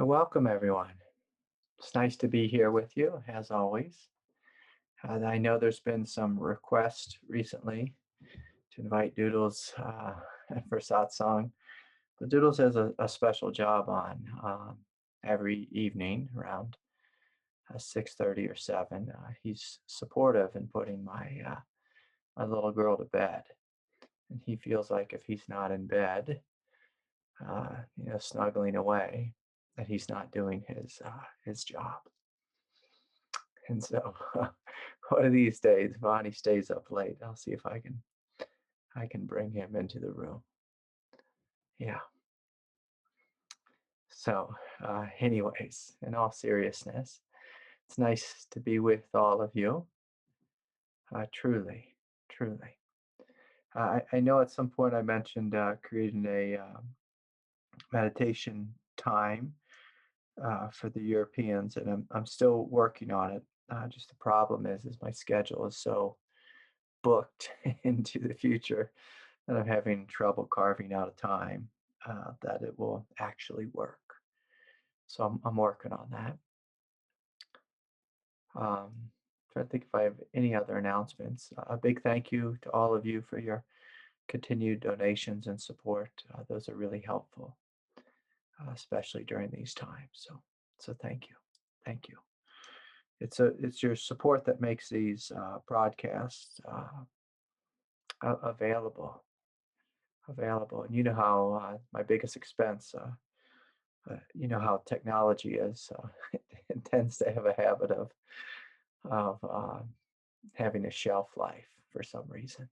So welcome everyone. It's nice to be here with you as always. I know there's been some requests recently to invite Doodles for satsang, but Doodles has a special job on every evening around 6:30 or 7. He's supportive in putting my little girl to bed, and he feels like if he's not in bed, snuggling away, that he's not doing his job. And so one of these days, Bonnie stays up late. I'll see if I can bring him into the room. Yeah. So, anyways, in all seriousness, it's nice to be with all of you. Truly, truly. I know at some point I mentioned creating a meditation time for the Europeans, and I'm still working on it. Just the problem is my schedule is so booked into the future that I'm having trouble carving out a time that it will actually work. So I'm working on that. Trying to think if I have any other announcements. A big thank you to all of you for your continued donations and support. Those are really helpful, especially during these times. So thank you, thank you. It's your support that makes these broadcasts available. And you know how my biggest expense. You know how technology is. It tends to have a habit of having a shelf life for some reason.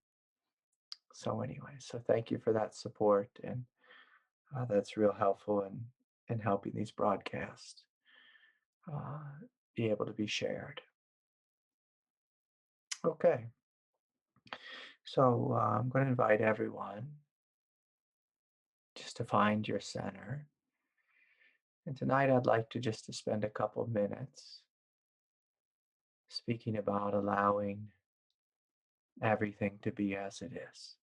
So anyway, so thank you for that support, and that's real helpful in helping these broadcasts uh, be able to be shared. Okay, so I'm going to invite everyone just to find your center. And tonight I'd like to spend a couple of minutes speaking about allowing everything to be as it is.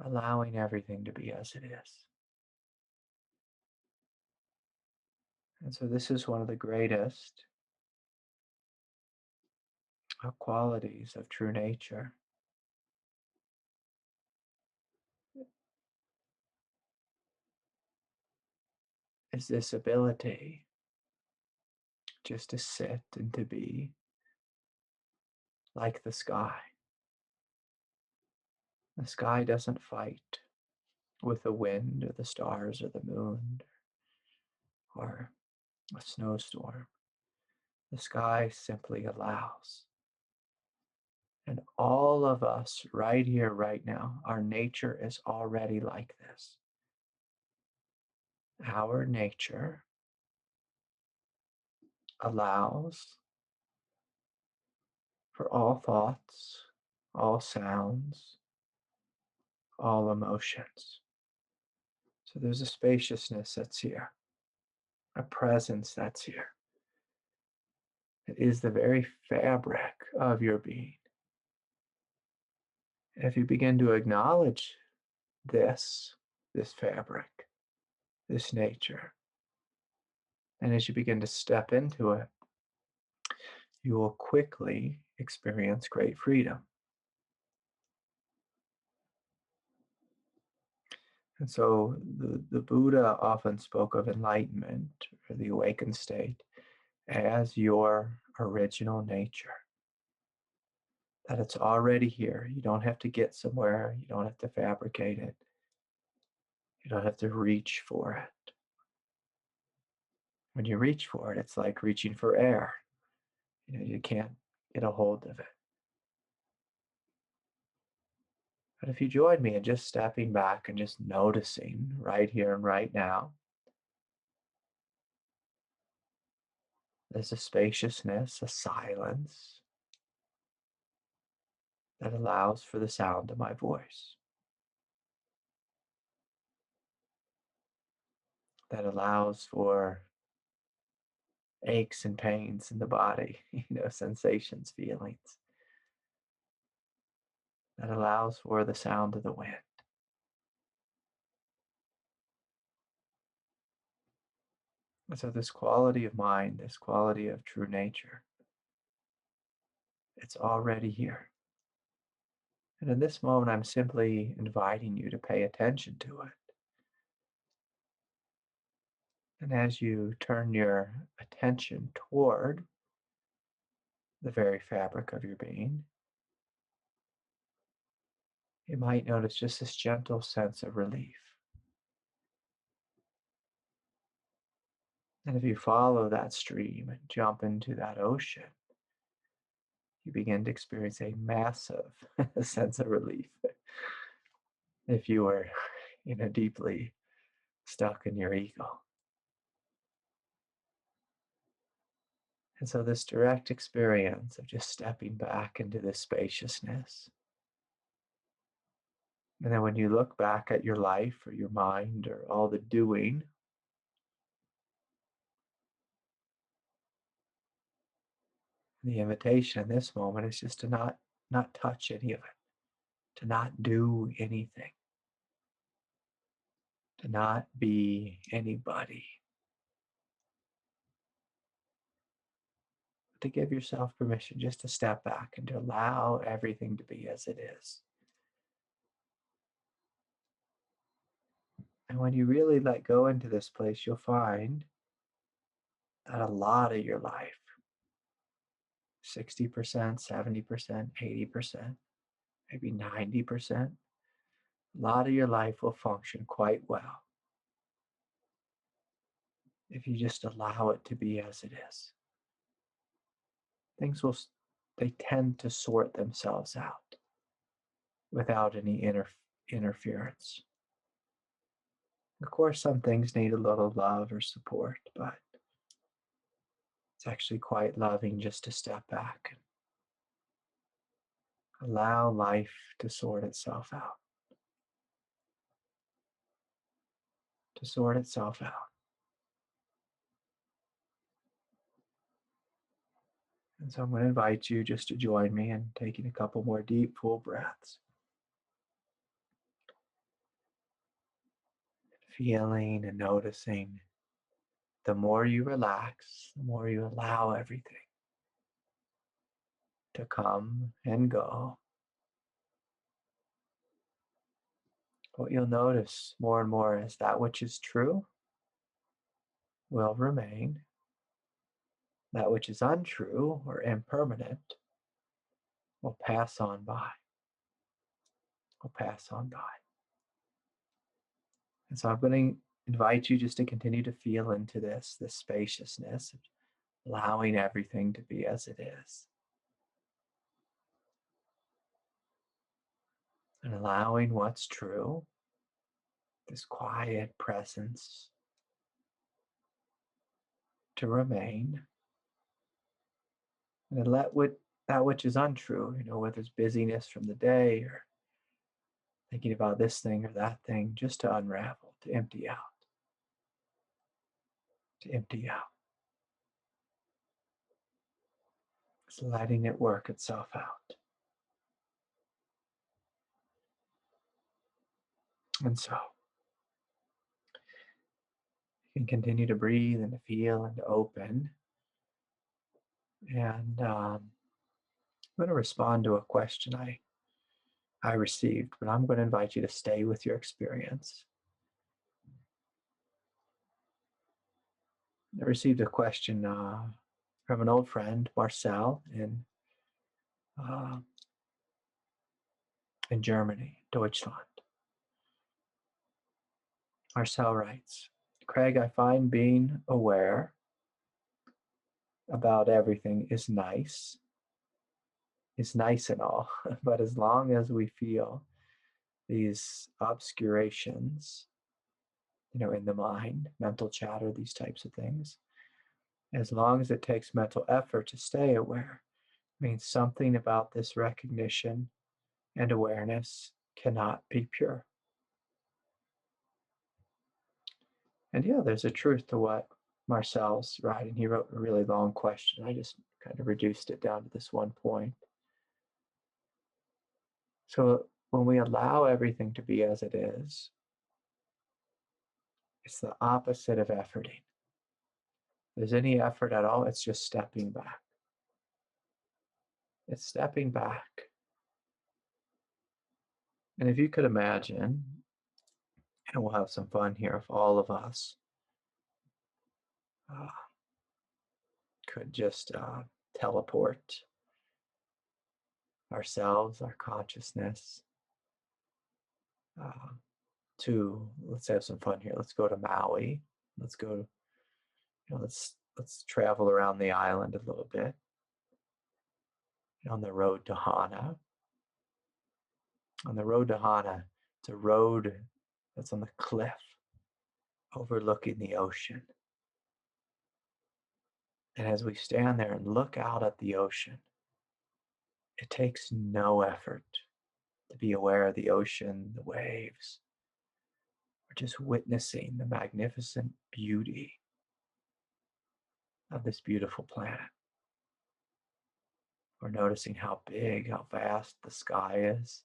Allowing everything to be as it is. And so this is one of the greatest qualities of true nature. Is this ability just to sit and to be like the sky. The sky doesn't fight with the wind or the stars or the moon or a snowstorm. The sky simply allows. And all of us right here, right now, our nature is already like this. Our nature allows for all thoughts, all sounds, all emotions. So there's a spaciousness that's here, a presence that's here. It is the very fabric of your being. And if you begin to acknowledge this fabric, this nature, and as you begin to step into it, you will quickly experience great freedom. And so the Buddha often spoke of enlightenment or the awakened state as your original nature. That it's already here. You don't have to get somewhere. You don't have to fabricate it. You don't have to reach for it. When you reach for it, it's like reaching for air. You can't get a hold of it. But if you join me in just stepping back and just noticing right here and right now, there's a spaciousness, a silence that allows for the sound of my voice, that allows for aches and pains in the body, sensations, feelings, that allows for the sound of the wind. And so this quality of mind, this quality of true nature, it's already here. And in this moment, I'm simply inviting you to pay attention to it. And as you turn your attention toward the very fabric of your being, you might notice just this gentle sense of relief. And if you follow that stream and jump into that ocean, you begin to experience a massive sense of relief. If you were, deeply stuck in your ego. And so this direct experience of just stepping back into this spaciousness. And then when you look back at your life or your mind or all the doing, the invitation in this moment is just to not touch any of it, to not do anything, to not be anybody, to give yourself permission just to step back and to allow everything to be as it is. And when you really let go into this place, you'll find that a lot of your life, 60%, 70%, 80%, maybe 90%, a lot of your life will function quite well if you just allow it to be as it is. Things will, they tend to sort themselves out without any interference. Of course, some things need a little love or support, but it's actually quite loving just to step back and allow life to sort itself out. To sort itself out. And so I'm going to invite you just to join me in taking a couple more deep, full breaths. Feeling and noticing the more you relax, the more you allow everything to come and go. What you'll notice more and more is that which is true will remain. That which is untrue or impermanent will pass on by. Will pass on by. And so I'm going to invite you just to continue to feel into this spaciousness, allowing everything to be as it is. And allowing what's true, this quiet presence, to remain. And let that which is untrue, whether it's busyness from the day or thinking about this thing or that thing, just to unravel, to empty out. To empty out. It's letting it work itself out. And so, you can continue to breathe and to feel and to open. And I'm going to respond to a question I received, but I'm going to invite you to stay with your experience. I received a question from an old friend, Marcel, in Germany, Deutschland. Marcel writes, Craig, I find being aware about everything is nice and all, but as long as we feel these obscurations, in the mind, mental chatter, these types of things, as long as it takes mental effort to stay aware, means something about this recognition and awareness cannot be pure. And yeah, there's a truth to what Marcel's writing. He wrote a really long question. I just kind of reduced it down to this one point. So when we allow everything to be as it is, it's the opposite of efforting. there's any effort at all, it's just stepping back. It's stepping back. And if you could imagine, and we'll have some fun here, if all of us uh, could just teleport ourselves, our consciousness, to, let's have some fun here. Let's go to Maui. Let's go, let's travel around the island a little bit. On the road to Hana. On the road to Hana, it's a road that's on the cliff overlooking the ocean. And as we stand there and look out at the ocean, it takes no effort to be aware of the ocean, the waves. We're just witnessing the magnificent beauty of this beautiful planet. We're noticing how big, how vast the sky is,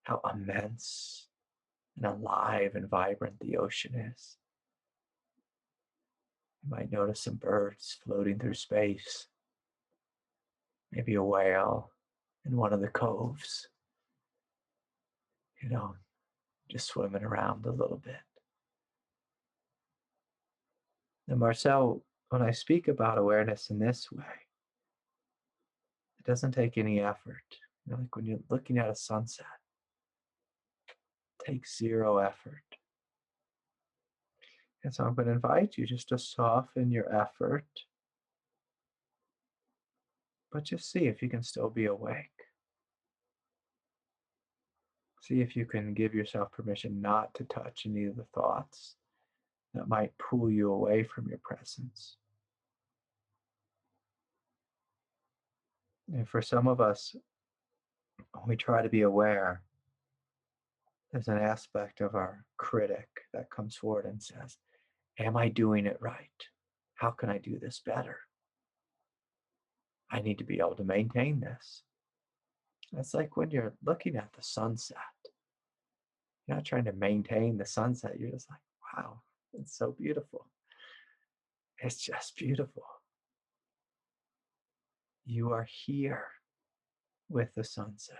how immense and alive and vibrant the ocean is. You might notice some birds floating through space, maybe a whale in one of the coves, just swimming around a little bit. And Marcel, when I speak about awareness in this way, it doesn't take any effort. Like when you're looking at a sunset, it takes zero effort. And so I'm going to invite you just to soften your effort, but just see if you can still be awake. See if you can give yourself permission not to touch any of the thoughts that might pull you away from your presence. And for some of us, when we try to be aware, there's an aspect of our critic that comes forward and says, am I doing it right? How can I do this better? I need to be able to maintain this. It's like when you're looking at the sunset, you're not trying to maintain the sunset. You're just like, wow, it's so beautiful. It's just beautiful. You are here with the sunset.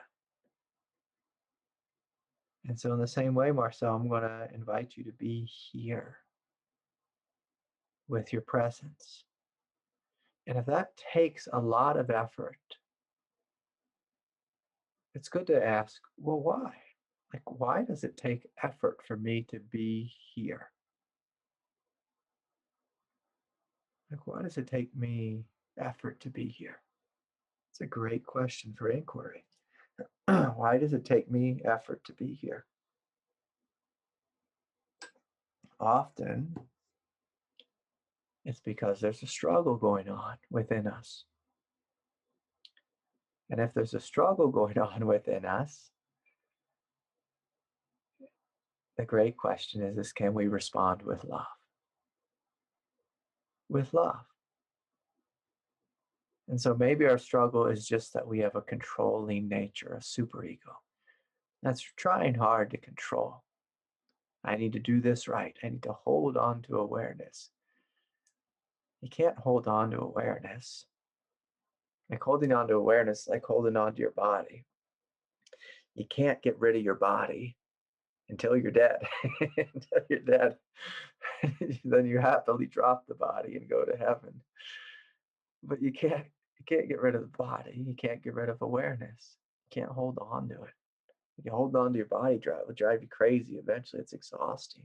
And so in the same way, Marcel, I'm going to invite you to be here with your presence. And if that takes a lot of effort, it's good to ask, well, why? Like, why does it take effort for me to be here? Like, why does it take me effort to be here? It's a great question for inquiry. Why does it take me effort to be here? Often, it's because there's a struggle going on within us. And if there's a struggle going on within us, the great question is can we respond with love? With love. And so maybe our struggle is just that we have a controlling nature, a superego, that's trying hard to control. I need to do this right. I need to hold on to awareness. You can't hold on to awareness. Like holding on to awareness, like holding on to your body. You can't get rid of your body until you're dead. Until you're dead. Then you happily drop the body and go to heaven. But you can't get rid of the body. You can't get rid of awareness. You can't hold on to it. If you hold on to your body, it will drive you crazy. Eventually, it's exhausting.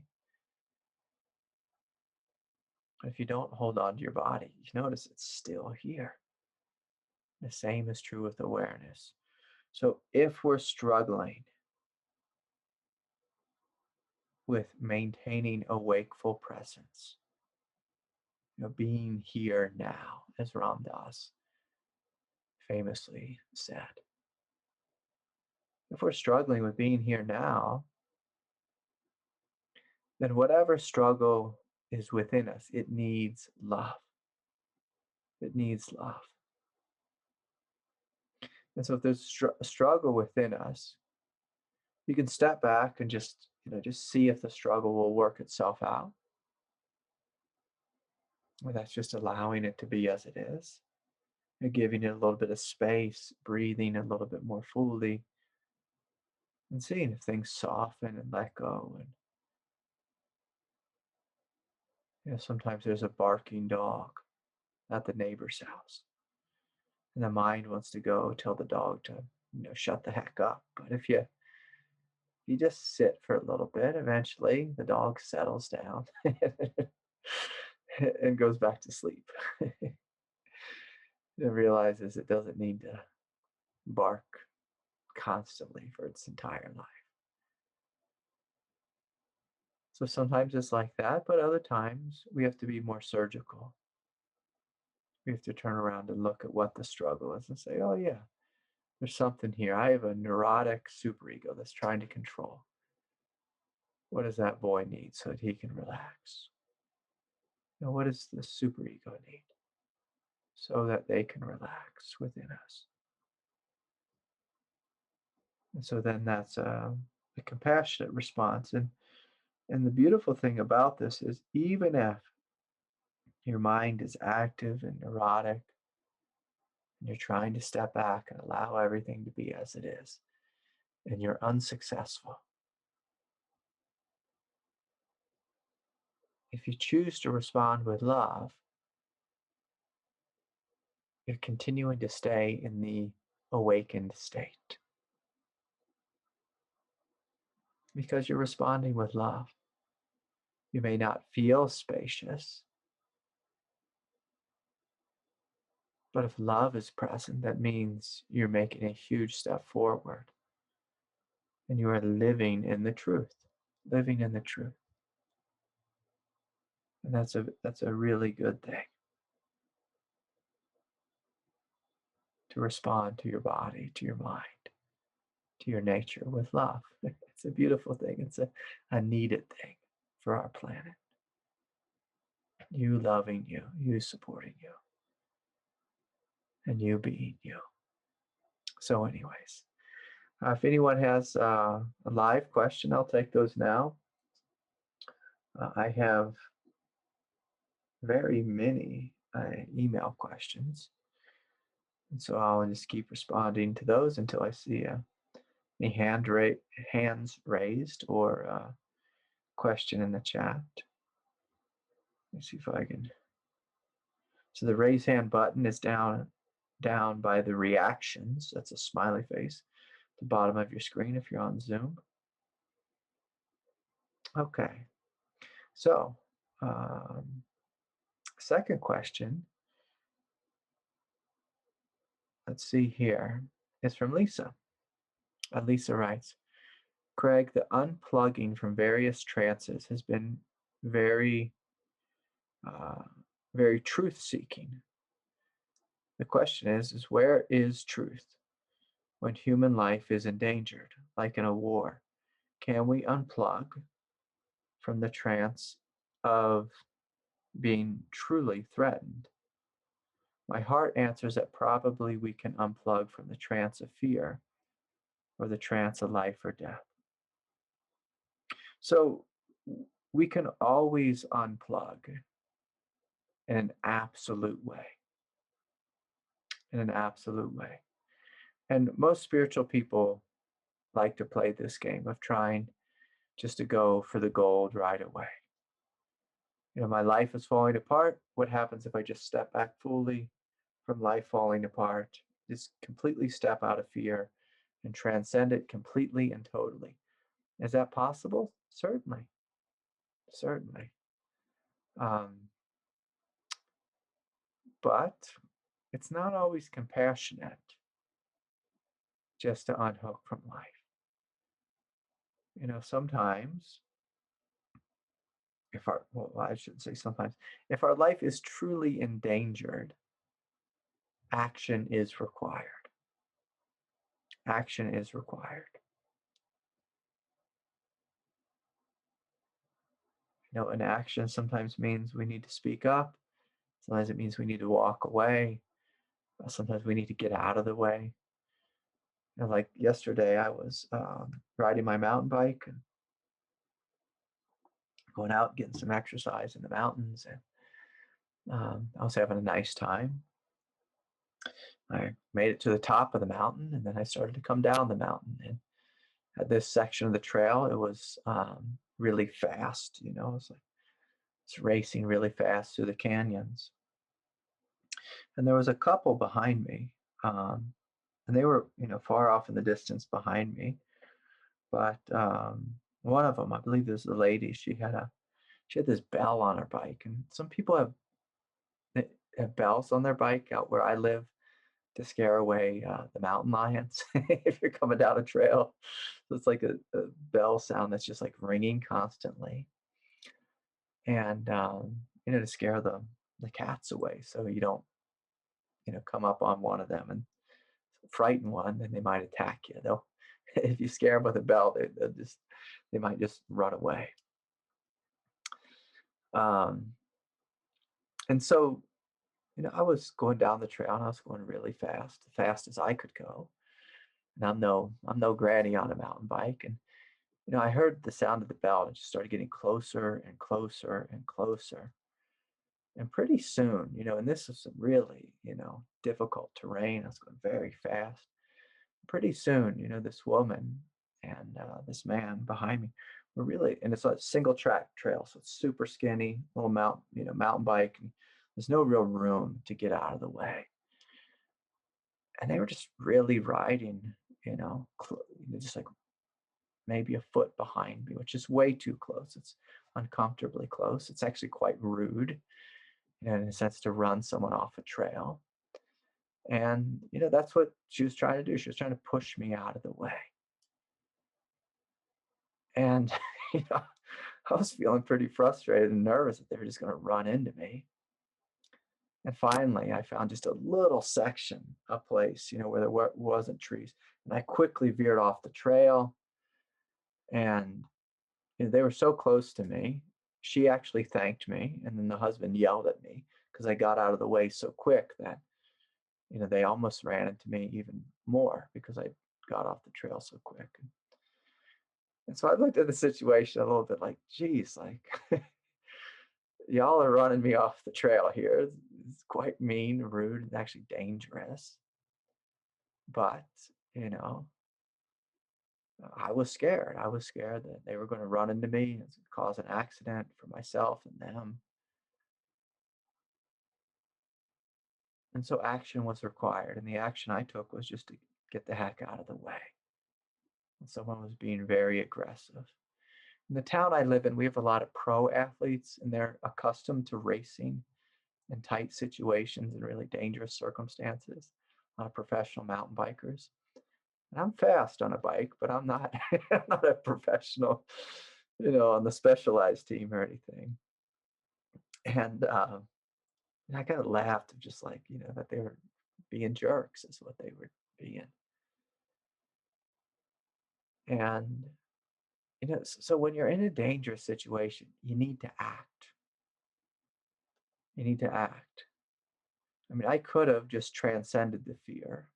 If you don't hold on to your body, you notice it's still here. The same is true with awareness. So if we're struggling with maintaining a wakeful presence, being here now, as Ram Dass famously said, if we're struggling with being here now, then whatever struggle is within us, it needs love. It needs love. And so if there's a struggle within us, you can step back and just see if the struggle will work itself out. Well, that's just allowing it to be as it is. You're giving it a little bit of space, breathing a little bit more fully, and seeing if things soften and let go. And sometimes there's a barking dog at the neighbor's house, and the mind wants to go tell the dog to, shut the heck up. But if you just sit for a little bit, eventually the dog settles down and goes back to sleep. It realizes it doesn't need to bark constantly for its entire life. So sometimes it's like that, but other times we have to be more surgical. We have to turn around and look at what the struggle is and say, oh, yeah, there's something here. I have a neurotic superego that's trying to control. What does that boy need so that he can relax? What does the superego need so that they can relax within us? And so then that's a compassionate response. And the beautiful thing about this is even if your mind is active and neurotic, and you're trying to step back and allow everything to be as it is, and you're unsuccessful, if you choose to respond with love, you're continuing to stay in the awakened state because you're responding with love. You may not feel spacious, but if love is present, that means you're making a huge step forward and you are living in the truth, living in the truth. And that's a really good thing, to respond to your body, to your mind, to your nature with love. It's a beautiful thing. It's a needed thing for our planet. You loving you, you supporting you, and you being you. So anyways, if anyone has a live question, I'll take those now. I have very many email questions. And so I'll just keep responding to those until I see any hands raised or a question in the chat. Let me see if I can. So the raise hand button is down by the reactions. That's a smiley face at the bottom of your screen if you're on Zoom. Okay. So second question, let's see here, is from Lisa. Lisa writes, Craig, the unplugging from various trances has been very, very truth-seeking. The question is where is truth when human life is endangered, like in a war? Can we unplug from the trance of being truly threatened? My heart answers that probably we can unplug from the trance of fear or the trance of life or death. So we can always unplug in an absolute way. In an absolute way. And most spiritual people like to play this game of trying just to go for the gold right away. My life is falling apart. What happens if I just step back fully from life falling apart? Just completely step out of fear and transcend it completely and totally. Is that possible? Certainly. Certainly. But it's not always compassionate just to unhook from life. Sometimes, I shouldn't say sometimes, if our life is truly endangered, action is required. Action is required. An action sometimes means we need to speak up. Sometimes it means we need to walk away. Sometimes we need to get out of the way. Like yesterday, I was riding my mountain bike and going out, getting some exercise in the mountains. I was having a nice time. I made it to the top of the mountain, and then I started to come down the mountain. And at this section of the trail, it was really fast. You know, it's racing really fast through the canyons. And there was a couple behind me, and they were, far off in the distance behind me. But one of them, I believe, this was a lady. She had this bell on her bike, and some people have bells on their bike out where I live to scare away the mountain lions if you're coming down a trail. So it's like a bell sound that's just like ringing constantly, and to scare the cats away, so you don't come up on one of them and frighten one, then they might attack you. They'll if you scare them with a bell, they might just run away. And so I was going down the trail, and I was going really fast, as fast as I could go. And I'm no granny on a mountain bike. And I heard the sound of the bell, and it just started getting closer and closer and closer. And pretty soon, and this is some really, difficult terrain. I was going very fast. Pretty soon, this woman and this man behind me were really, and it's a single track trail, so it's super skinny, little mountain bike, and there's no real room to get out of the way. And they were just really riding, just like maybe a foot behind me, which is way too close. It's uncomfortably close. It's actually quite rude, in a sense, to run someone off a trail. And, that's what she was trying to do. She was trying to push me out of the way. And, I was feeling pretty frustrated and nervous that they were just going to run into me. And finally, I found just a little section, a place, where there wasn't trees. And I quickly veered off the trail. And they were so close to me. She actually thanked me. And then the husband yelled at me because I got out of the way so quick that, they almost ran into me even more because I got off the trail so quick. And so I looked at the situation a little bit like, geez, like, y'all are running me off the trail here. It's quite mean, rude, and actually dangerous. But, I was scared. I was scared that they were going to run into me and cause an accident for myself and them. And so action was required. And the action I took was just to get the heck out of the way. And someone was being very aggressive. In the town I live in, we have a lot of pro athletes, and they're accustomed to racing in tight situations and really dangerous circumstances. A lot of professional mountain bikers. And I'm fast on a bike, but I'm not, I'm not a professional, on the specialized team or anything. And I kind of laughed, just like, that they were being jerks is what they were being. And, so when you're in a dangerous situation, you need to act. You need to act. I mean, I could have just transcended the fear,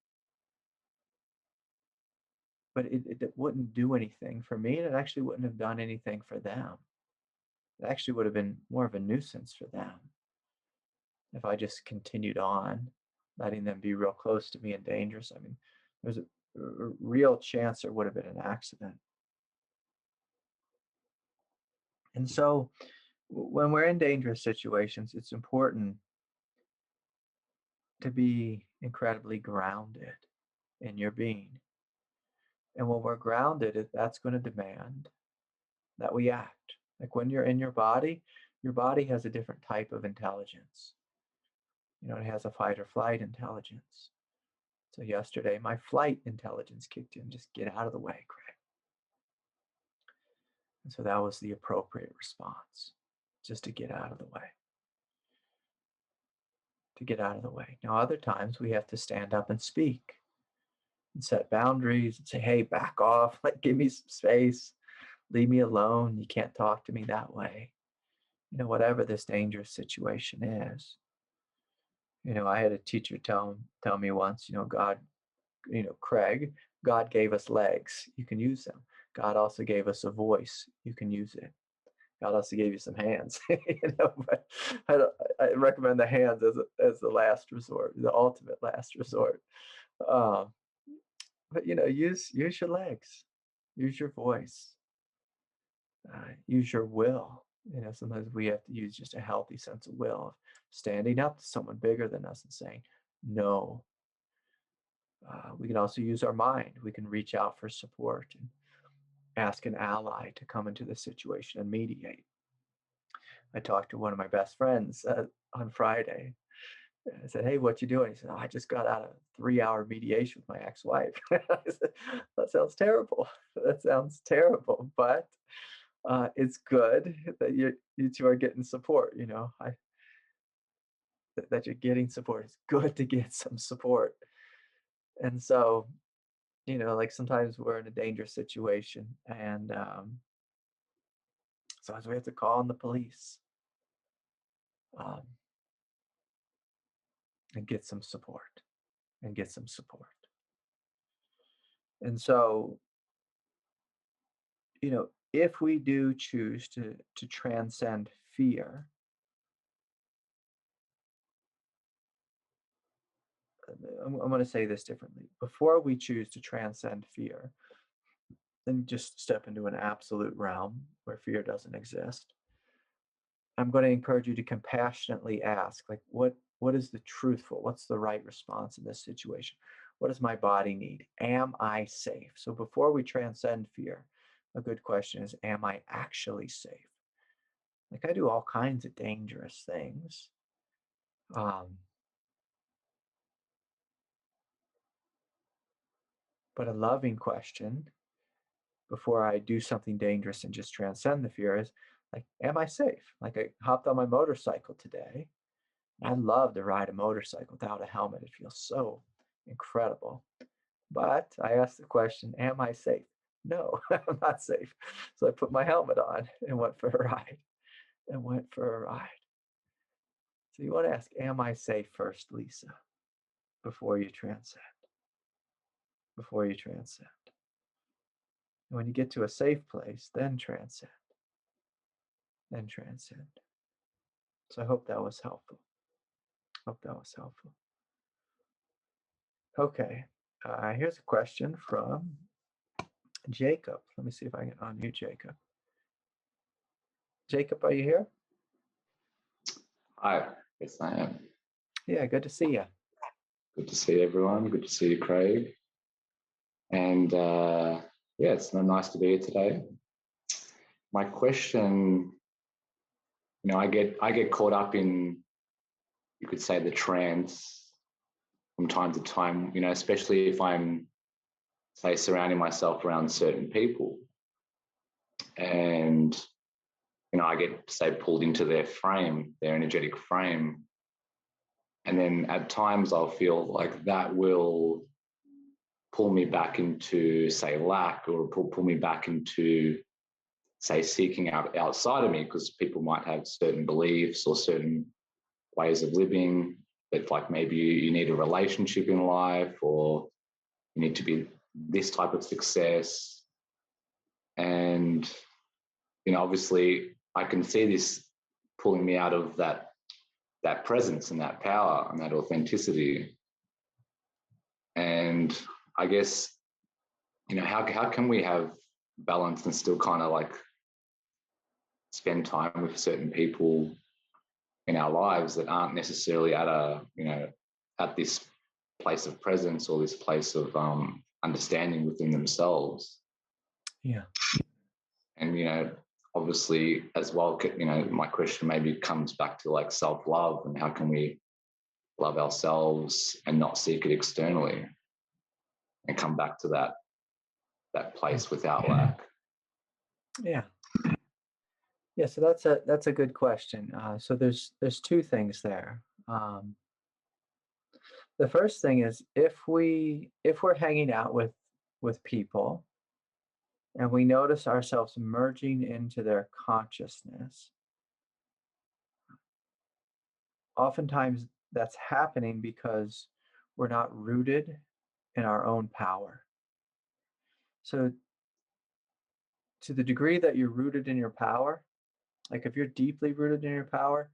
but it wouldn't do anything for me, and it actually wouldn't have done anything for them. It actually would have been more of a nuisance for them if I just continued on, letting them be real close to me and dangerous. I mean, there's a real chance there would have been an accident. And so when we're in dangerous situations, it's important to be incredibly grounded in your being. And when we're grounded, that's going to demand that we act. Like when you're in your body has a different type of intelligence. It has a fight or flight intelligence. So yesterday, my flight intelligence kicked in. Just get out of the way, Craig. And so that was the appropriate response, just to get out of the way. To get out of the way. Now, other times we have to stand up and speak and set boundaries and say, hey, back off, like give me some space, leave me alone. You can't talk to me that way. Whatever this dangerous situation is. I had a teacher tell me once, God, Craig, God gave us legs. You can use them. God also gave us a voice. You can use it. God also gave you some hands, but I recommend the hands as the last resort, the ultimate last resort. Um, but use your legs, use your voice, use your will. Sometimes we have to use just a healthy sense of will, of standing up to someone bigger than us and saying no. We can also use our mind. We can reach out for support and ask an ally to come into the situation and mediate. I talked to one of my best friends on Friday. I said, "Hey, what you doing?" He said, "Oh, I just got out of a 3-hour mediation with my ex-wife." I said, "That sounds terrible. That sounds terrible, but it's good that you two are getting support. That you're getting support. It's good to get some support." And so, like sometimes we're in a dangerous situation, and sometimes we have to call on the police um, and get some support and get some support. And so, if we do choose to transcend fear, I'm going to say this differently. Before we choose to transcend fear, then just step into an absolute realm where fear doesn't exist. I'm going to encourage you to compassionately ask, like, what is the truthful? What's the right response in this situation? What does my body need? Am I safe? So before we transcend fear, a good question is, am I actually safe? Like, I do all kinds of dangerous things. But a loving question before I do something dangerous and just transcend the fear is, like, am I safe? Like, I hopped on my motorcycle today. I love to ride a motorcycle without a helmet. It feels so incredible. But I asked the question, am I safe? No, I'm not safe. So I put my helmet on and went for a ride. So you want to ask, am I safe first, Lisa, before you transcend? Before you transcend. And when you get to a safe place, then transcend. Then transcend. So I hope that was helpful. Okay. Here's a question from Jacob. Let me see if I can unmute Jacob. Jacob, are you here? Hi. Yes, I am. Yeah, good to see you. Good to see everyone. Good to see you, Craig. And it's nice to be here today. My question, I get caught up in, you could say, the trance from time to time, especially if I'm, say, surrounding myself around certain people. And, I get, say, pulled into their frame, their energetic frame. And then at times I'll feel like that will pull me back into, say, lack, or pull me back into, say, seeking out outside of me, because people might have certain beliefs or certain ways of living that, like, maybe you need a relationship in life, or you need to be this type of success. And, obviously I can see this pulling me out of that presence and that power and that authenticity. And I guess, how can we have balance and still kind of like spend time with certain people in our lives that aren't necessarily at at this place of presence or this place of understanding within themselves. Yeah. And, obviously as well, my question maybe comes back to like self-love, and how can we love ourselves and not seek it externally and come back to that place without lack. Yeah. Yeah, so that's a good question. So there's two things there. The first thing is, if we're hanging out with people and we notice ourselves merging into their consciousness, oftentimes that's happening because we're not rooted in our own power. So to the degree that you're rooted in your power, Like if you're deeply rooted in your power,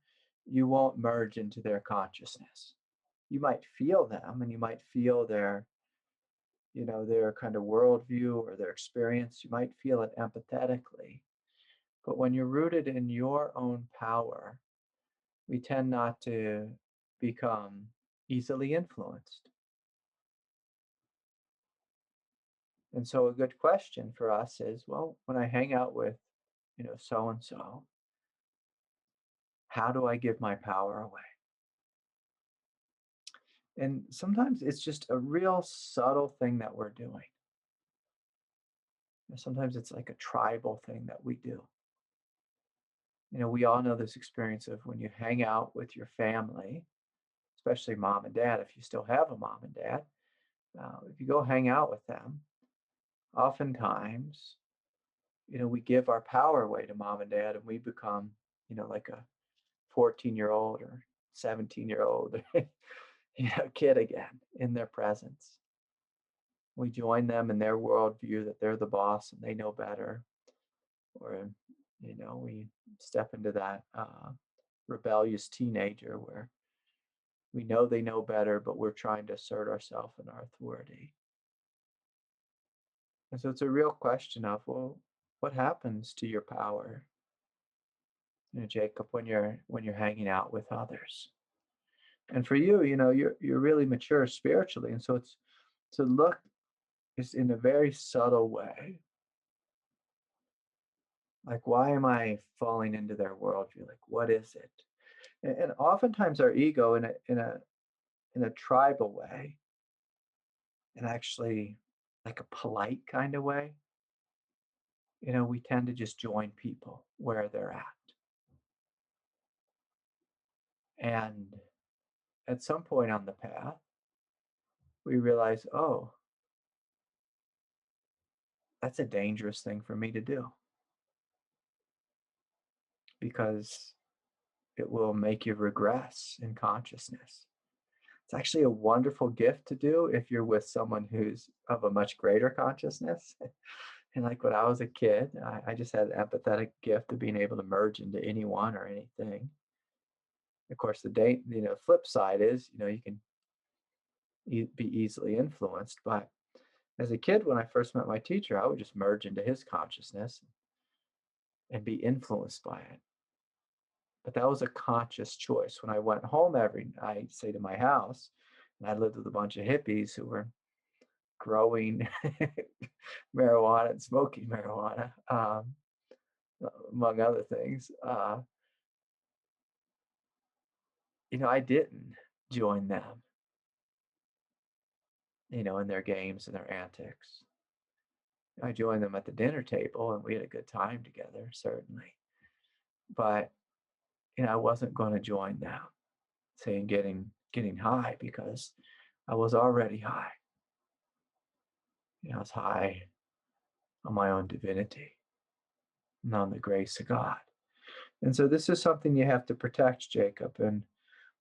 you won't merge into their consciousness. You might feel them and you might feel their, their kind of worldview or their experience. You might feel it empathetically. But when you're rooted in your own power, we tend not to become easily influenced. And so a good question for us is, well, when I hang out with, so and so, how do I give my power away? And sometimes it's just a real subtle thing that we're doing. And sometimes it's like a tribal thing that we do. We all know this experience of when you hang out with your family, especially mom and dad, if you still have a mom and dad, if you go hang out with them, oftentimes, we give our power away to mom and dad and we become, like a 14-year-old or 17-year-old kid again in their presence. We join them in their worldview that they're the boss and they know better. Or, we step into that rebellious teenager where we know they know better, but we're trying to assert ourselves and our authority. And so it's a real question of, well, what happens to your power, Jacob, when you're hanging out with others? And for you, you're really mature spiritually, and so it's to look is in a very subtle way. Like, why am I falling into their worldview? Like, what is it? And oftentimes our ego in a tribal way, and actually like a polite kind of way, we tend to just join people where they're at. And at some point on the path, we realize, oh, that's a dangerous thing for me to do, because it will make you regress in consciousness. It's actually a wonderful gift to do if you're with someone who's of a much greater consciousness. And like when I was a kid, I just had an empathetic gift of being able to merge into anyone or anything. Of course, the flip side is, you can be easily influenced. But as a kid, when I first met my teacher, I would just merge into his consciousness and be influenced by it. But that was a conscious choice. When I went home every night, say to my house, and I lived with a bunch of hippies who were growing marijuana and smoking marijuana, among other things, I didn't join them, in their games and their antics. I joined them at the dinner table and we had a good time together, certainly. But, I wasn't going to join them, saying getting high, because I was already high. I was high on my own divinity and on the grace of God. And so this is something you have to protect, Jacob. And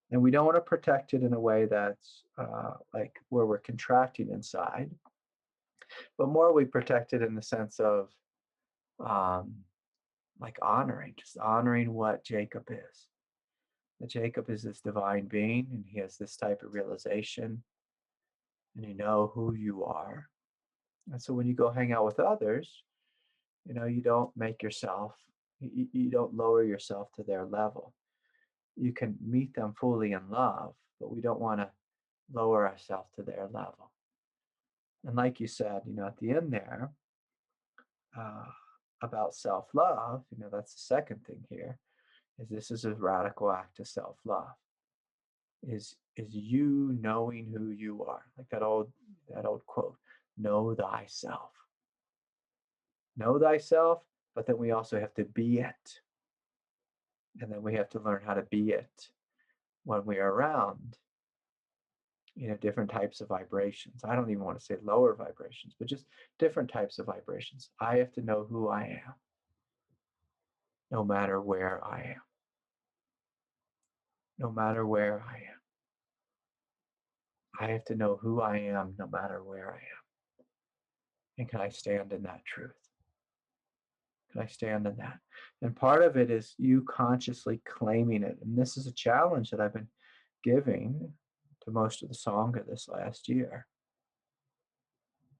we don't want to protect it in a way that's like where we're contracting inside, but more we protect it in the sense of like just honoring what Jacob is. That Jacob is this divine being and he has this type of realization, and you know who you are. And so when you go hang out with others, you don't make yourself, you don't lower yourself to their level. You can meet them fully in love, but we don't want to lower ourselves to their level. And like you said, at the end there, about self-love, that's the second thing here, is this is a radical act of self-love. Is you knowing who you are, like that old quote, know thyself. Know thyself, but then we also have to be it. And then we have to learn how to be it when we are around, different types of vibrations. I don't even want to say lower vibrations, but just different types of vibrations. I have to know who I am, no matter where I am. No matter where I am. I have to know who I am, no matter where I am. And can I stand in that truth? And I stand in that. And part of it is you consciously claiming it. And this is a challenge that I've been giving to most of the Sangha this last year.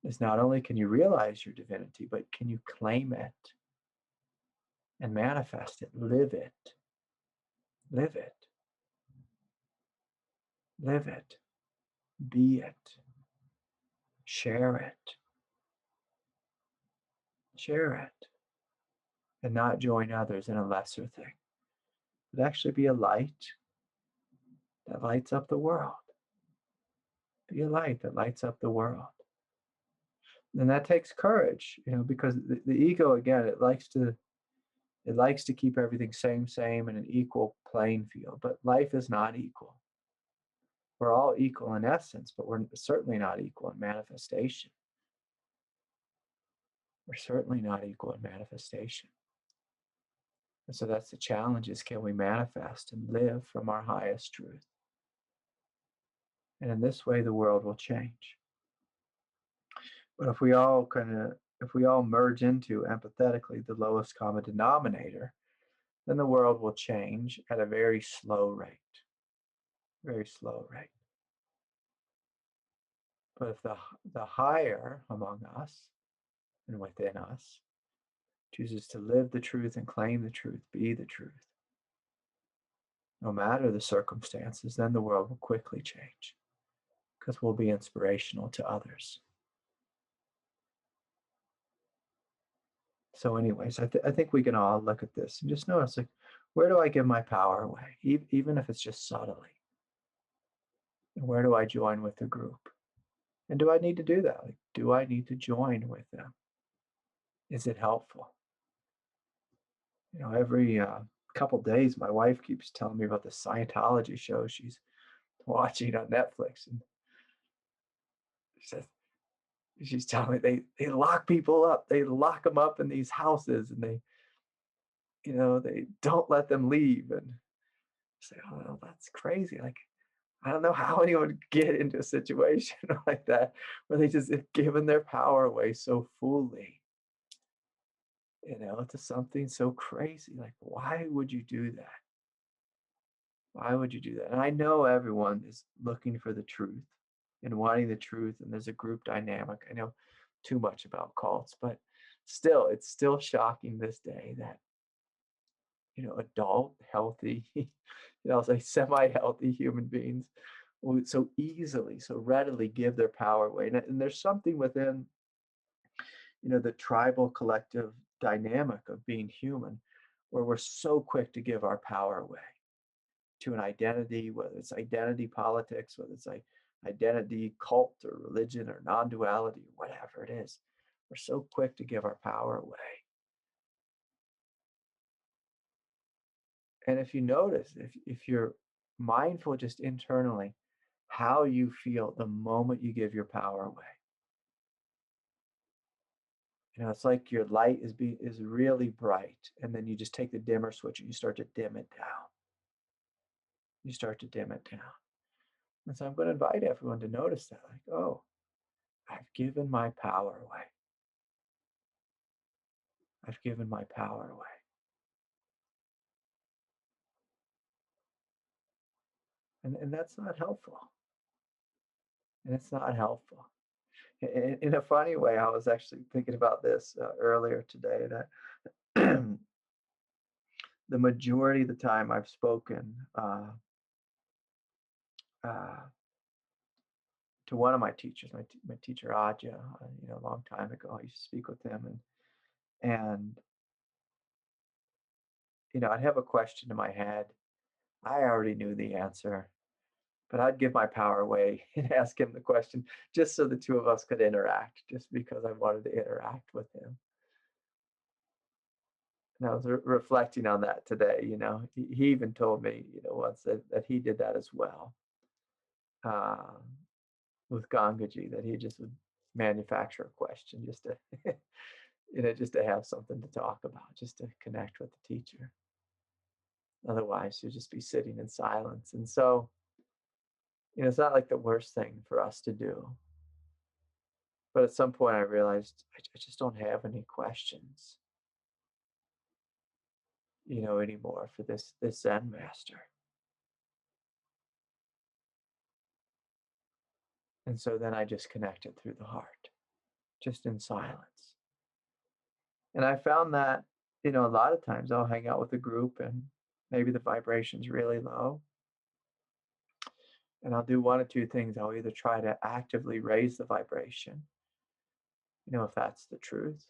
Is not only can you realize your divinity, but can you claim it and manifest it, live it, live it, live it, be it, share it, share it, and not join others in a lesser thing, but actually be a light that lights up the world. Be a light that lights up the world. And that takes courage, because the ego, again, it likes to keep everything same in an equal playing field, but life is not equal. We're all equal in essence, but we're certainly not equal in manifestation. We're certainly not equal in manifestation. And so that's the challenge, is can we manifest and live from our highest truth? And in this way, the world will change. But if we all merge into empathetically the lowest common denominator, then the world will change at a very slow rate. Very slow rate. But if the higher among us and within us chooses to live the truth and claim the truth, be the truth, no matter the circumstances, then the world will quickly change, because we'll be inspirational to others. So anyways, I think we can all look at this and just notice, like, where do I give my power away, even if it's just subtly? And where do I join with the group? And do I need to do that? Like, do I need to join with them? Is it helpful? Every couple days, my wife keeps telling me about the Scientology show she's watching on Netflix, and she's telling me they lock people up. They lock them up in these houses, and they don't let them leave. And I say, oh, well, that's crazy. Like, I don't know how anyone would get into a situation like that where they just have given their power away so fully, to something so crazy. Like, why would you do that? Why would you do that? And I know everyone is looking for the truth and wanting the truth, and there's a group dynamic. I know too much about cults, but still, it's still shocking this day that, adult, healthy, I'll say semi-healthy human beings will so easily, so readily give their power away. And there's something within, the tribal collective dynamic of being human, where we're so quick to give our power away to an identity, whether it's identity politics, whether it's like identity cult or religion or non-duality, whatever it is. We're so quick to give our power away. And if you notice, if you're mindful just internally, how you feel the moment you give your power away. It's like your light is really bright, and then you just take the dimmer switch and you start to dim it down. You start to dim it down. And so I'm going to invite everyone to notice that, like, oh, I've given my power away. I've given my power away. And that's not helpful. And it's not helpful. In a funny way, I was actually thinking about this earlier today, that the majority of the time I've spoken to one of my teachers, my teacher Adya, a long time ago. I used to speak with him, and I'd have a question in my head. I already knew the answer, but I'd give my power away and ask him the question just so the two of us could interact, just because I wanted to interact with him. And I was reflecting on that today. He even told me, once that he did that as well with Gangaji, that he just would manufacture a question just to, just to have something to talk about, just to connect with the teacher. Otherwise, you'll just be sitting in silence. And so, it's not like the worst thing for us to do. But at some point, I realized I just don't have any questions. anymore for this Zen master. And so then I just connected through the heart, just in silence. And I found that, a lot of times I'll hang out with a group and maybe the vibration's really low. And I'll do one or two things. I'll either try to actively raise the vibration, if that's the truth,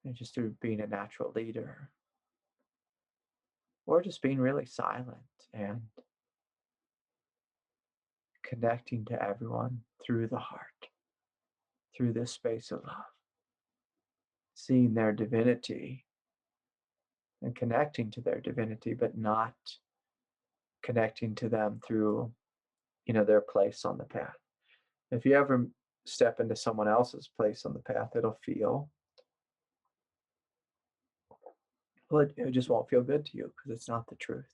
and just through being a natural leader, or just being really silent and connecting to everyone through the heart, through this space of love, seeing their divinity and connecting to their divinity, but not connecting to them through, their place on the path. If you ever step into someone else's place on the path, it'll feel, well, it just won't feel good to you because it's not the truth.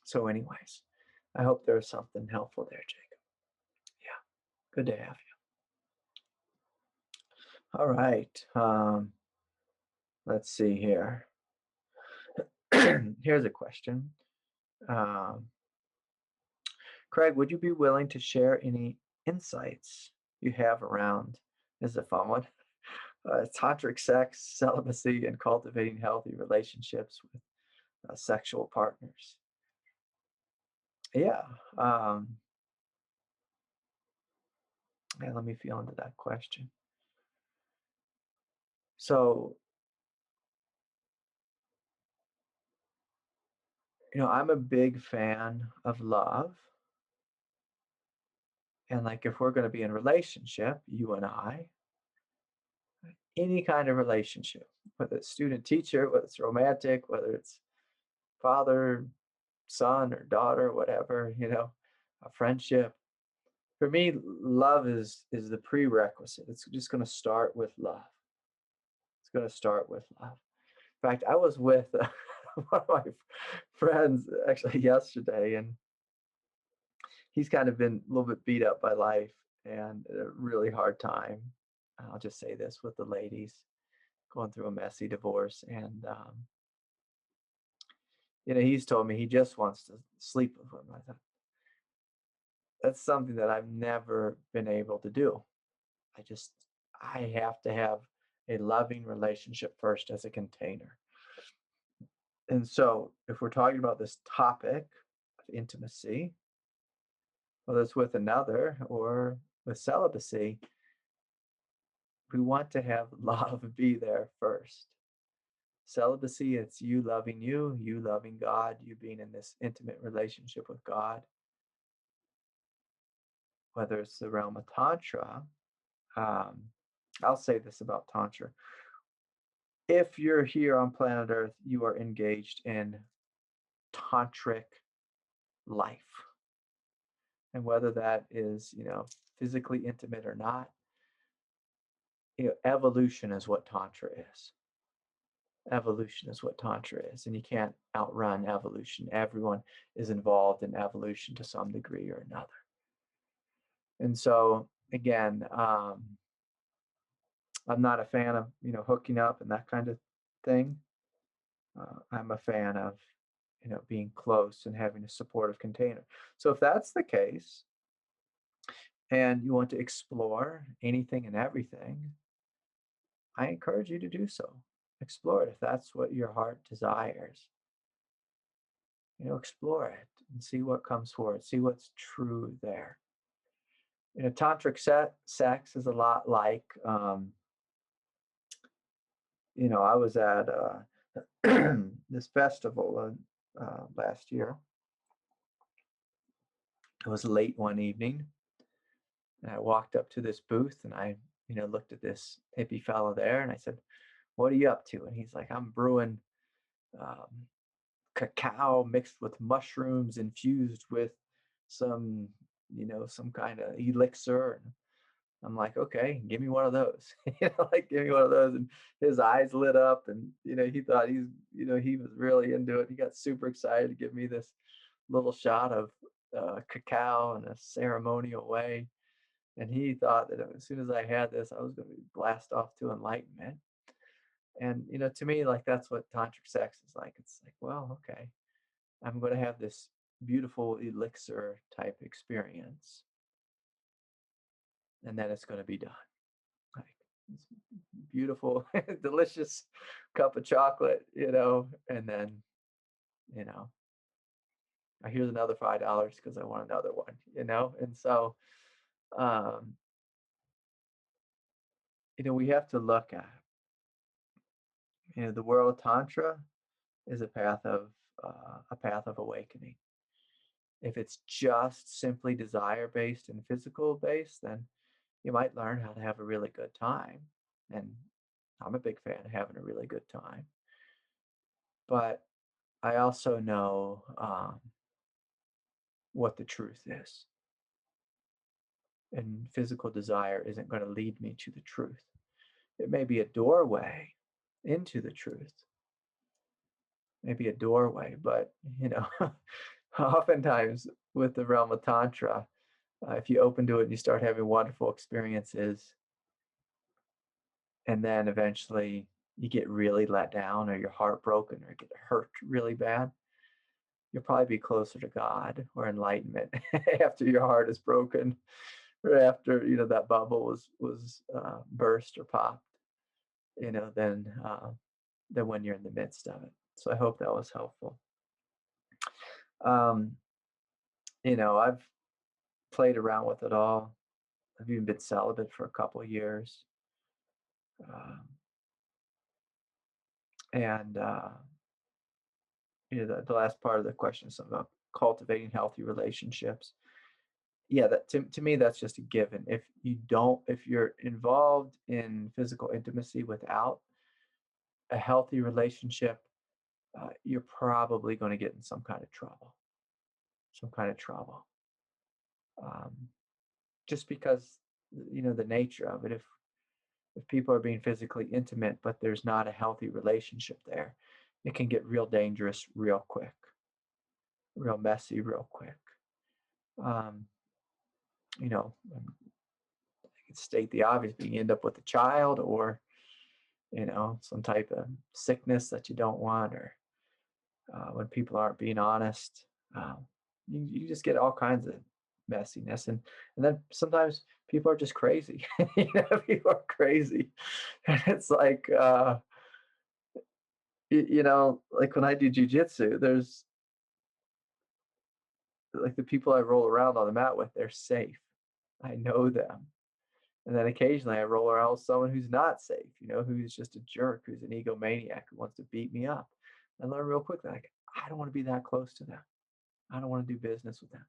So anyways, I hope there's something helpful there, Jacob. Yeah, good to have you. All right, let's see here. Here's a question. Craig, would you be willing to share any insights you have around, this is a fun one, tantric sex, celibacy, and cultivating healthy relationships with sexual partners? Yeah. Yeah, let me feel into that question. So, I'm a big fan of love. And like, if we're going to be in relationship, you and I, any kind of relationship, whether it's student teacher, whether it's romantic, whether it's father, son, or daughter, whatever, a friendship. For me, love is the prerequisite. It's just going to start with love. It's going to start with love. In fact, I was with one of my friends actually yesterday, and he's kind of been a little bit beat up by life and a really hard time. I'll just say this, with the ladies, going through a messy divorce. And, he's told me he just wants to sleep with women. I thought, that's something that I've never been able to do. I have to have a loving relationship first as a container. And so if we're talking about this topic of intimacy, whether it's with another or with celibacy, we want to have love be there first. Celibacy, it's you loving you loving God, you being in this intimate relationship with God. Whether it's the realm of Tantra, I'll say this about Tantra. If you're here on planet Earth, you are engaged in tantric life. And whether that is, physically intimate or not, evolution is what Tantra is. Evolution is what Tantra is. And you can't outrun evolution. Everyone is involved in evolution to some degree or another. And so, again, I'm not a fan of, hooking up and that kind of thing. I'm a fan of, being close and having a supportive container. So if that's the case, and you want to explore anything and everything, I encourage you to do so. Explore it if that's what your heart desires. Explore it and see what comes forward, see what's true there. Tantric sex is a lot like, I was at this festival last year. It was late one evening, and I walked up to this booth, and I, looked at this hippie fellow there, and I said, "What are you up to?" And he's like, "I'm brewing cacao mixed with mushrooms infused with some, some kind of elixir." And I'm like, "Okay, give me one of those." Give me one of those. And his eyes lit up, and he thought he was really into it. He got super excited to give me this little shot of cacao in a ceremonial way. And he thought that as soon as I had this, I was going to blast off to enlightenment. And to me, like, that's what tantric sex is like. It's like, well, okay, I'm going to have this beautiful elixir type experience, and then it's going to be done. Like, this beautiful, delicious cup of chocolate, and then, you know, here's another $5 because I want another one, and so, um, we have to look at, the world of tantra is a path of awakening. If it's just simply desire based and physical based, then you might learn how to have a really good time. And I'm a big fan of having a really good time. But I also know what the truth is. And physical desire isn't going to lead me to the truth. It may be a doorway into the truth, maybe a doorway, but, oftentimes with the realm of Tantra, if you open to it and you start having wonderful experiences, and then eventually you get really let down or you're heartbroken or get hurt really bad, you'll probably be closer to God or enlightenment after your heart is broken or after that bubble was burst or popped, than when you're in the midst of it. So I hope that was helpful. Um, I've played around with it all. I've even been celibate for a couple of years. Um, and the last part of the question is about cultivating healthy relationships. Yeah, that to me, that's just a given. If you're involved in physical intimacy without a healthy relationship, you're probably going to get in some kind of trouble. Some kind of trouble. Um, just because the nature of it. If people are being physically intimate, but there's not a healthy relationship there, it can get real dangerous real quick, real messy real quick. Um, I could state the obvious, but you end up with a child or, some type of sickness that you don't want, or when people aren't being honest, um, you just get all kinds of messiness. And then sometimes people are just crazy. People are crazy. And it's like, like when I do jujitsu, there's like the people I roll around on the mat with, they're safe. I know them. And then occasionally I roll around with someone who's not safe, who's just a jerk, who's an egomaniac, who wants to beat me up. I learn real quickly, like, I don't want to be that close to them. I don't want to do business with them.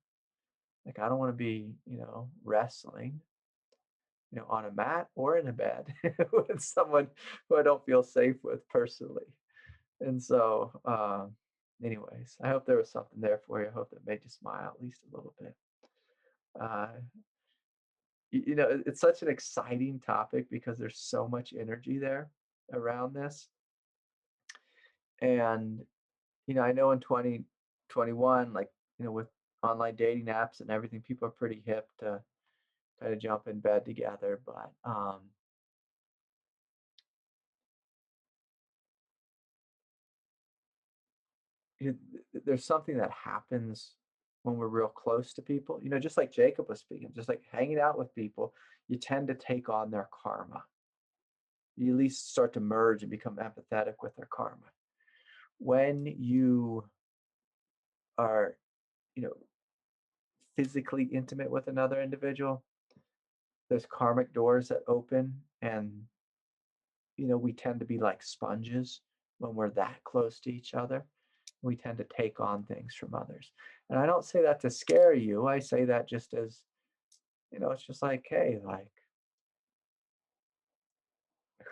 Like, I don't want to be, wrestling, on a mat or in a bed with someone who I don't feel safe with personally. And so, anyways, I hope there was something there for you. I hope that made you smile at least a little bit. Uh, it's such an exciting topic because there's so much energy there around this. And, I know in 2021, like, with online dating apps and everything, people are pretty hip to kind of jump in bed together. But there's something that happens when we're real close to people, just like Jacob was speaking, just like hanging out with people, you tend to take on their karma. You at least start to merge and become empathetic with their karma. When you are, you know, physically intimate with another individual, there's karmic doors that open, and we tend to be like sponges when we're that close to each other. We tend to take on things from others. And I don't say that to scare you. I say that just as, it's just like, hey, like,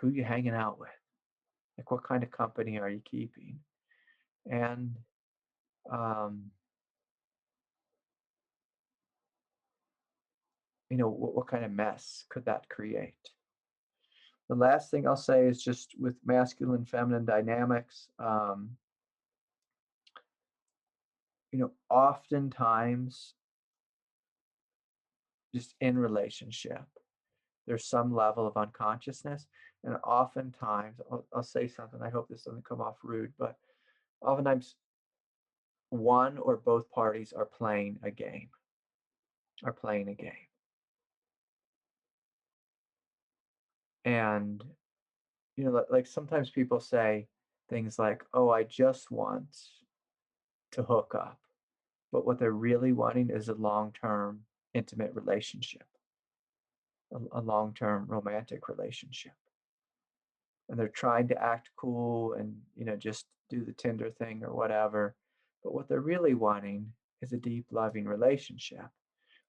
who you hanging out with? Like, what kind of company are you keeping? And, um, what kind of mess could that create? The last thing I'll say is just with masculine, feminine dynamics, oftentimes just in relationship, there's some level of unconsciousness. And oftentimes, I'll say something, I hope this doesn't come off rude, but oftentimes one or both parties are playing a game, are playing a game. And, like sometimes people say things like, oh, I just want to hook up. But what they're really wanting is a long-term intimate relationship, a long-term romantic relationship. And they're trying to act cool and, just do the Tinder thing or whatever. But what they're really wanting is a deep, loving relationship.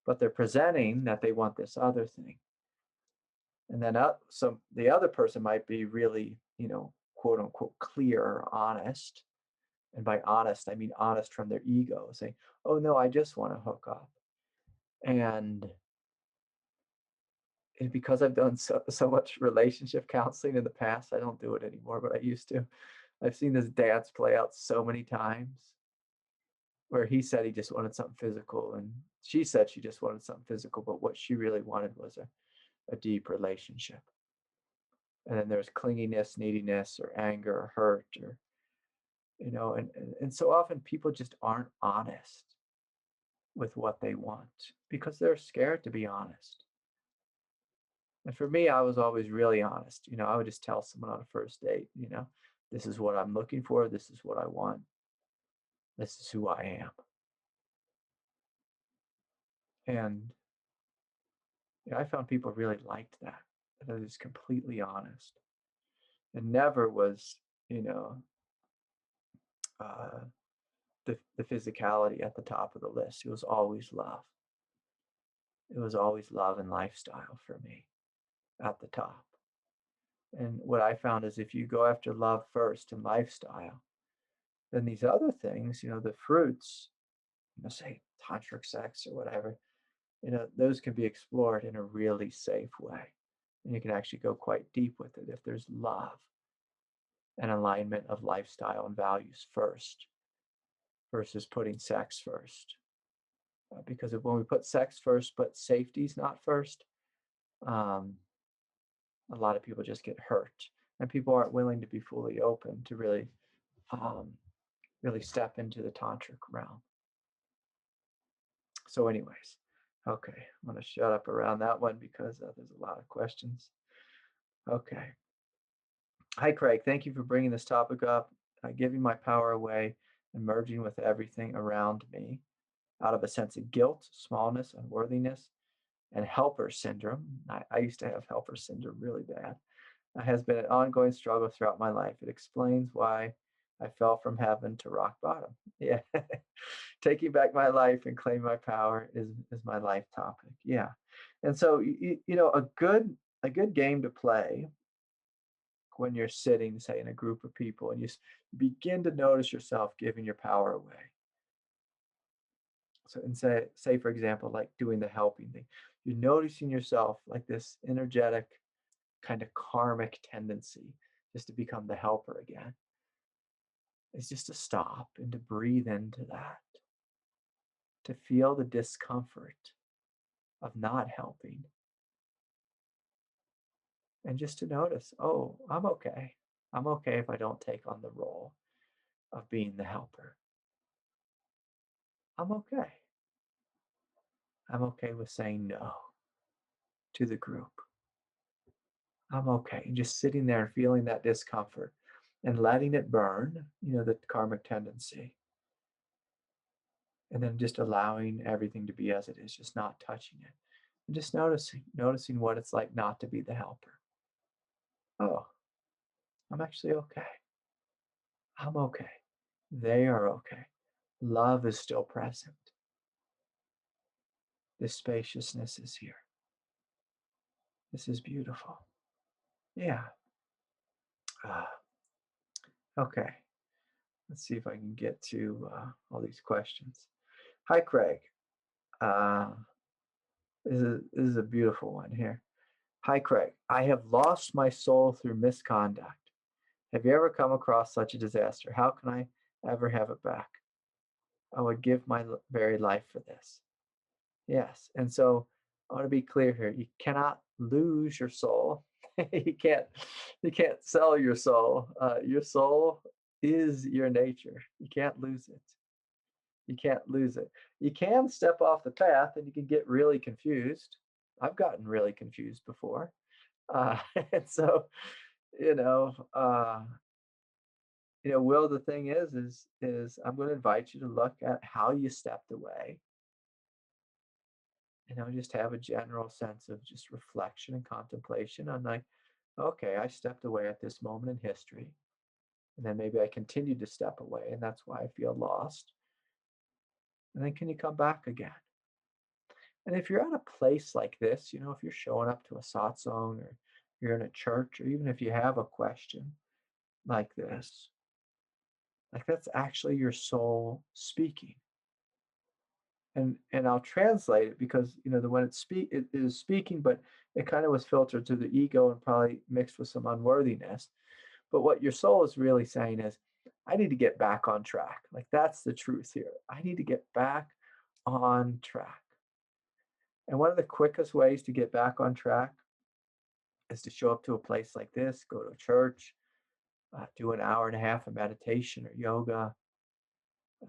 But they're presenting that they want this other thing. And then so the other person might be really, quote unquote, clear or honest. And by honest, I mean honest from their ego, saying, oh, no, I just want to hook up. And because I've done so much relationship counseling in the past, I don't do it anymore, but I used to. I've seen this dance play out so many times where he said he just wanted something physical and she said she just wanted something physical, but what she really wanted was a deep relationship. And then there's clinginess, neediness, or anger, or hurt, or, and so often people just aren't honest with what they want because they're scared to be honest. And for me, I was always really honest. I would just tell someone on a first date, this is what I'm looking for. This is what I want. This is who I am. And I found people really liked that. That I was completely honest. It never was, uh, the physicality at the top of the list. It was always love. It was always love and lifestyle for me at the top. And what I found is if you go after love first and lifestyle, then these other things, the fruits, say tantric sex or whatever, those can be explored in a really safe way. And you can actually go quite deep with it if there's love and alignment of lifestyle and values first versus putting sex first. Because when we put sex first, but safety's not first, a lot of people just get hurt. And people aren't willing to be fully open to really step into the tantric realm. So anyways, okay, I'm going to shut up around that one because there's a lot of questions. Okay. Hi, Craig. Thank you for bringing this topic up. Giving my power away and merging with everything around me out of a sense of guilt, smallness, unworthiness, and helper syndrome. I used to have helper syndrome really bad. Has been an ongoing struggle throughout my life. It explains why I fell from heaven to rock bottom. Yeah. Taking back my life and claiming my power is my life topic. Yeah. And so, a good game to play when you're sitting, say, in a group of people and you begin to notice yourself giving your power away. So, and say, for example, like doing the helping thing, you're noticing yourself like this energetic kind of karmic tendency just to become the helper again. It's just to stop and to breathe into that, to feel the discomfort of not helping, and just to notice, oh, I'm okay. I'm okay if I don't take on the role of being the helper. I'm okay. I'm okay with saying no to the group. I'm okay. And just sitting there and feeling that discomfort and letting it burn, the karmic tendency. And then just allowing everything to be as it is, just not touching it. And just noticing what it's like not to be the helper. Oh, I'm actually okay. I'm okay. They are okay. Love is still present. This spaciousness is here. This is beautiful. Yeah. Okay. Let's see if I can get to all these questions. Hi, Craig. This is a beautiful one here. Hi, Craig. I have lost my soul through misconduct. Have you ever come across such a disaster? How can I ever have it back? I would give my very life for this. Yes. And so I want to be clear here. You cannot lose your soul. you can't sell your soul. Your soul is your nature. You can't lose it. You can't lose it. You can step off the path and you can get really confused. I've gotten really confused before. And so, you know, uh, Will, the thing is I'm going to invite you to look at how you stepped away. Just have a general sense of just reflection and contemplation on like, okay, I stepped away at this moment in history. And then maybe I continued to step away, and that's why I feel lost. And then can you come back again? And if you're at a place like this, if you're showing up to a satsang or you're in a church, or even if you have a question like this, like that's actually your soul speaking. And I'll translate it because the when it is speaking, but it kind of was filtered through the ego and probably mixed with some unworthiness. But what your soul is really saying is, I need to get back on track. Like that's the truth here. I need to get back on track. And one of the quickest ways to get back on track is to show up to a place like this, go to a church, do an hour and a half of meditation or yoga,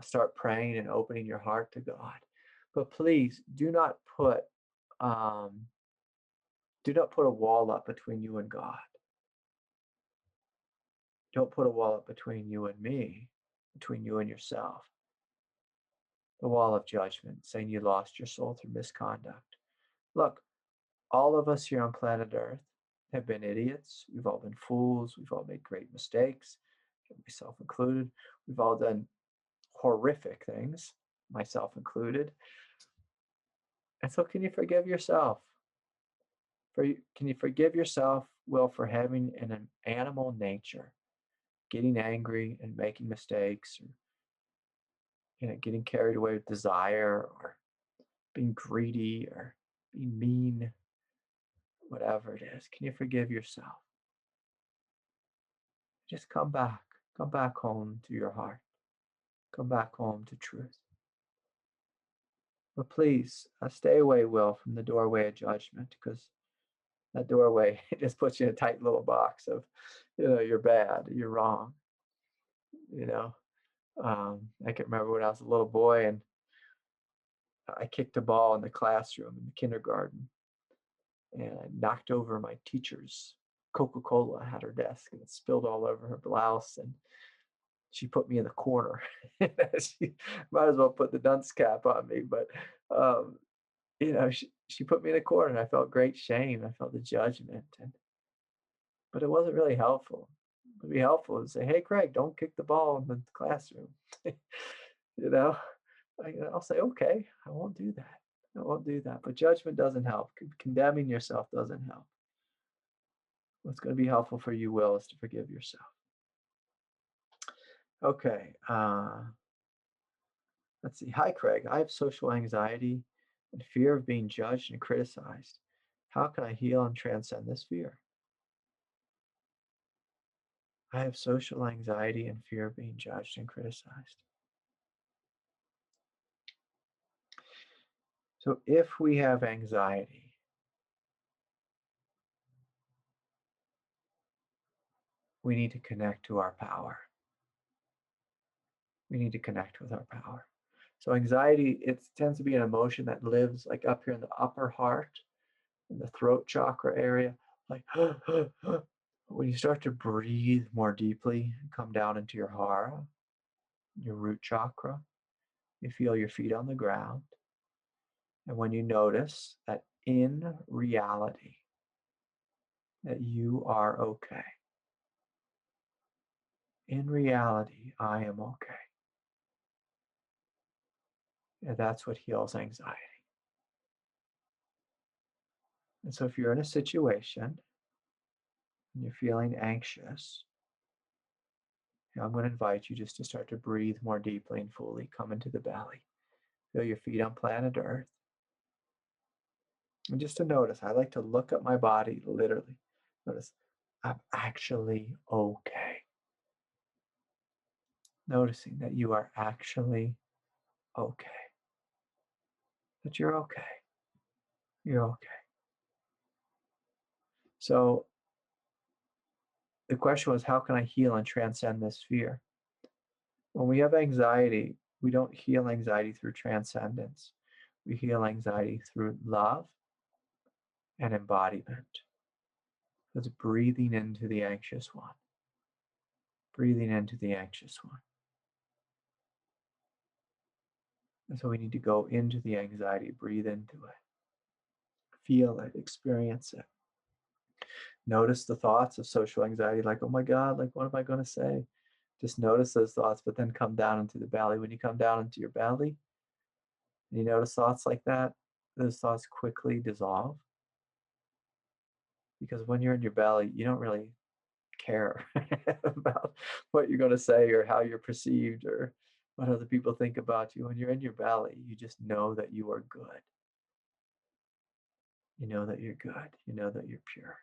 start praying and opening your heart to God. But please do not put a wall up between you and God. Don't put a wall up between you and me, between you and yourself. The wall of judgment, saying you lost your soul through misconduct. Look, all of us here on planet Earth have been idiots. We've all been fools. We've all made great mistakes, myself included. We've all done horrific things, myself included. And so can you forgive yourself? Can you forgive yourself, Will, for having an animal nature, getting angry and making mistakes, or getting carried away with desire, or being greedy, or being mean, whatever it is? Can you forgive yourself? Just come back. Come back home to your heart. Come back home to truth. But please stay away, Will, from the doorway of judgment, because that doorway just puts you in a tight little box of, you're bad, you're wrong. I can remember when I was a little boy and I kicked a ball in the classroom in the kindergarten, and I knocked over my teacher's Coca-Cola at her desk, and it spilled all over her blouse, and she put me in the corner. She might as well put the dunce cap on me, but she put me in the corner, and I felt great shame. I felt the judgment, but it wasn't really helpful. It would be helpful to say, "Hey, Craig, don't kick the ball in the classroom." I'll say, "Okay, I won't do that. I won't do that." But judgment doesn't help. Condemning yourself doesn't help. What's going to be helpful for you, Will, is to forgive yourself. Okay. Let's see. Hi, Craig. I have social anxiety and fear of being judged and criticized. How can I heal and transcend this fear? I have social anxiety and fear of being judged and criticized. So if we have anxiety, we need to connect to our power. We need to connect with our power. So anxiety, it tends to be an emotion that lives like up here in the upper heart, in the throat chakra area, like when you start to breathe more deeply and come down into your hara, your root chakra, you feel your feet on the ground. And when you notice that in reality, that you are okay. In reality, I am okay. And that's what heals anxiety. And so if you're in a situation and you're feeling anxious, I'm going to invite you just to start to breathe more deeply and fully. Come into the belly. Feel your feet on planet Earth. And just to notice, I like to look at my body literally. Notice, I'm actually okay. Noticing that you are actually okay. That you're okay. You're okay. So the question was, how can I heal and transcend this fear? When we have anxiety, we don't heal anxiety through transcendence. We heal anxiety through love and embodiment. It's breathing into the anxious one. Breathing into the anxious one. And so we need to go into the anxiety, breathe into it, feel it, experience it. Notice the thoughts of social anxiety, like, oh my God, like, what am I going to say? Just notice those thoughts, but then come down into the belly. When you come down into your belly, and you notice thoughts like that, those thoughts quickly dissolve. Because when you're in your belly, you don't really care about what you're going to say or how you're perceived or what other people think about you. When you're in your belly, you just know that you are good. You know that you're good. You know that you're pure.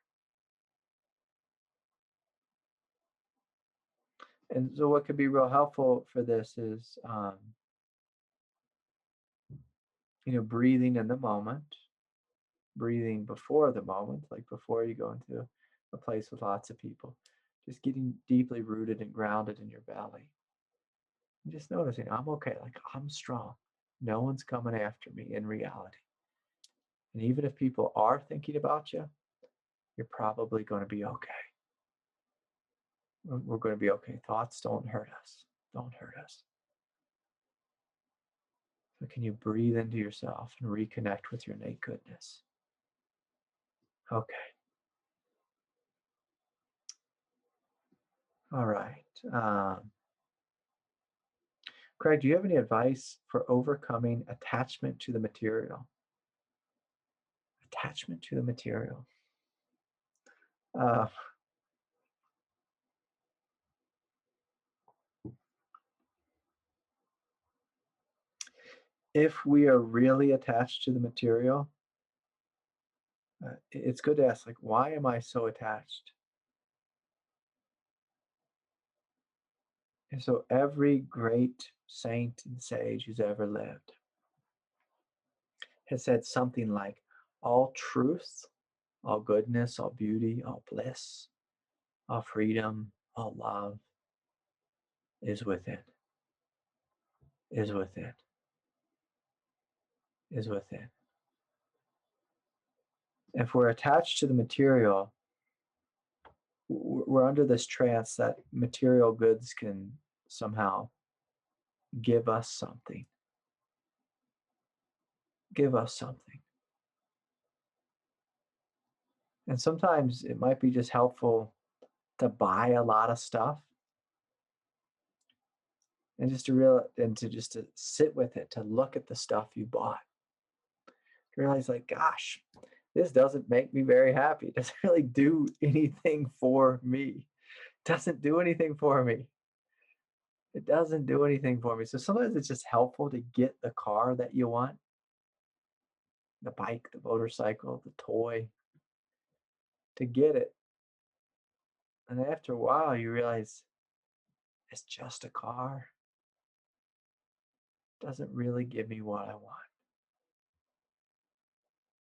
And so what could be real helpful for this is, breathing in the moment, breathing before the moment, like before you go into a place with lots of people, just getting deeply rooted and grounded in your belly. And just noticing, I'm okay, like I'm strong. No one's coming after me in reality. And even if people are thinking about you, you're probably going to be okay. We're going to be okay. Thoughts don't hurt us. Don't hurt us. So can you breathe into yourself and reconnect with your innate goodness? Okay. All right. Craig, do you have any advice for overcoming attachment to the material? Attachment to the material. If we are really attached to the material, it's good to ask, like, why am I so attached? And so every great saint and sage who's ever lived has said something like, all truth, all goodness, all beauty, all bliss, all freedom, all love is within, is within, is within. If we're attached to the material, we're under this trance that material goods can somehow give us something. Give us something. And sometimes it might be just helpful to buy a lot of stuff and just to sit with it, to look at the stuff you bought. Realize, like, gosh, this doesn't make me very happy. It doesn't really do anything for me. It doesn't do anything for me. It doesn't do anything for me. So sometimes it's just helpful to get the car that you want, the bike, the motorcycle, the toy, to get it. And after a while, you realize it's just a car. It doesn't really give me what I want.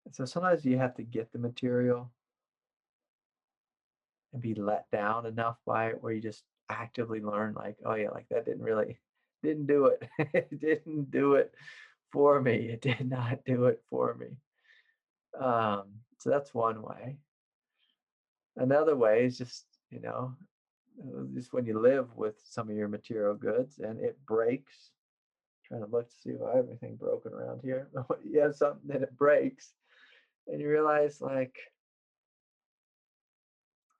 And so sometimes you have to get the material and be let down enough by it where you just actively learn, like, oh yeah, like that didn't do it. It didn't do it for me. It did not do it for me. So that's one way. Another way is just, just when you live with some of your material goods and it breaks, trying to look to see if I have anything broken around here. You have something that it breaks and you realize, like,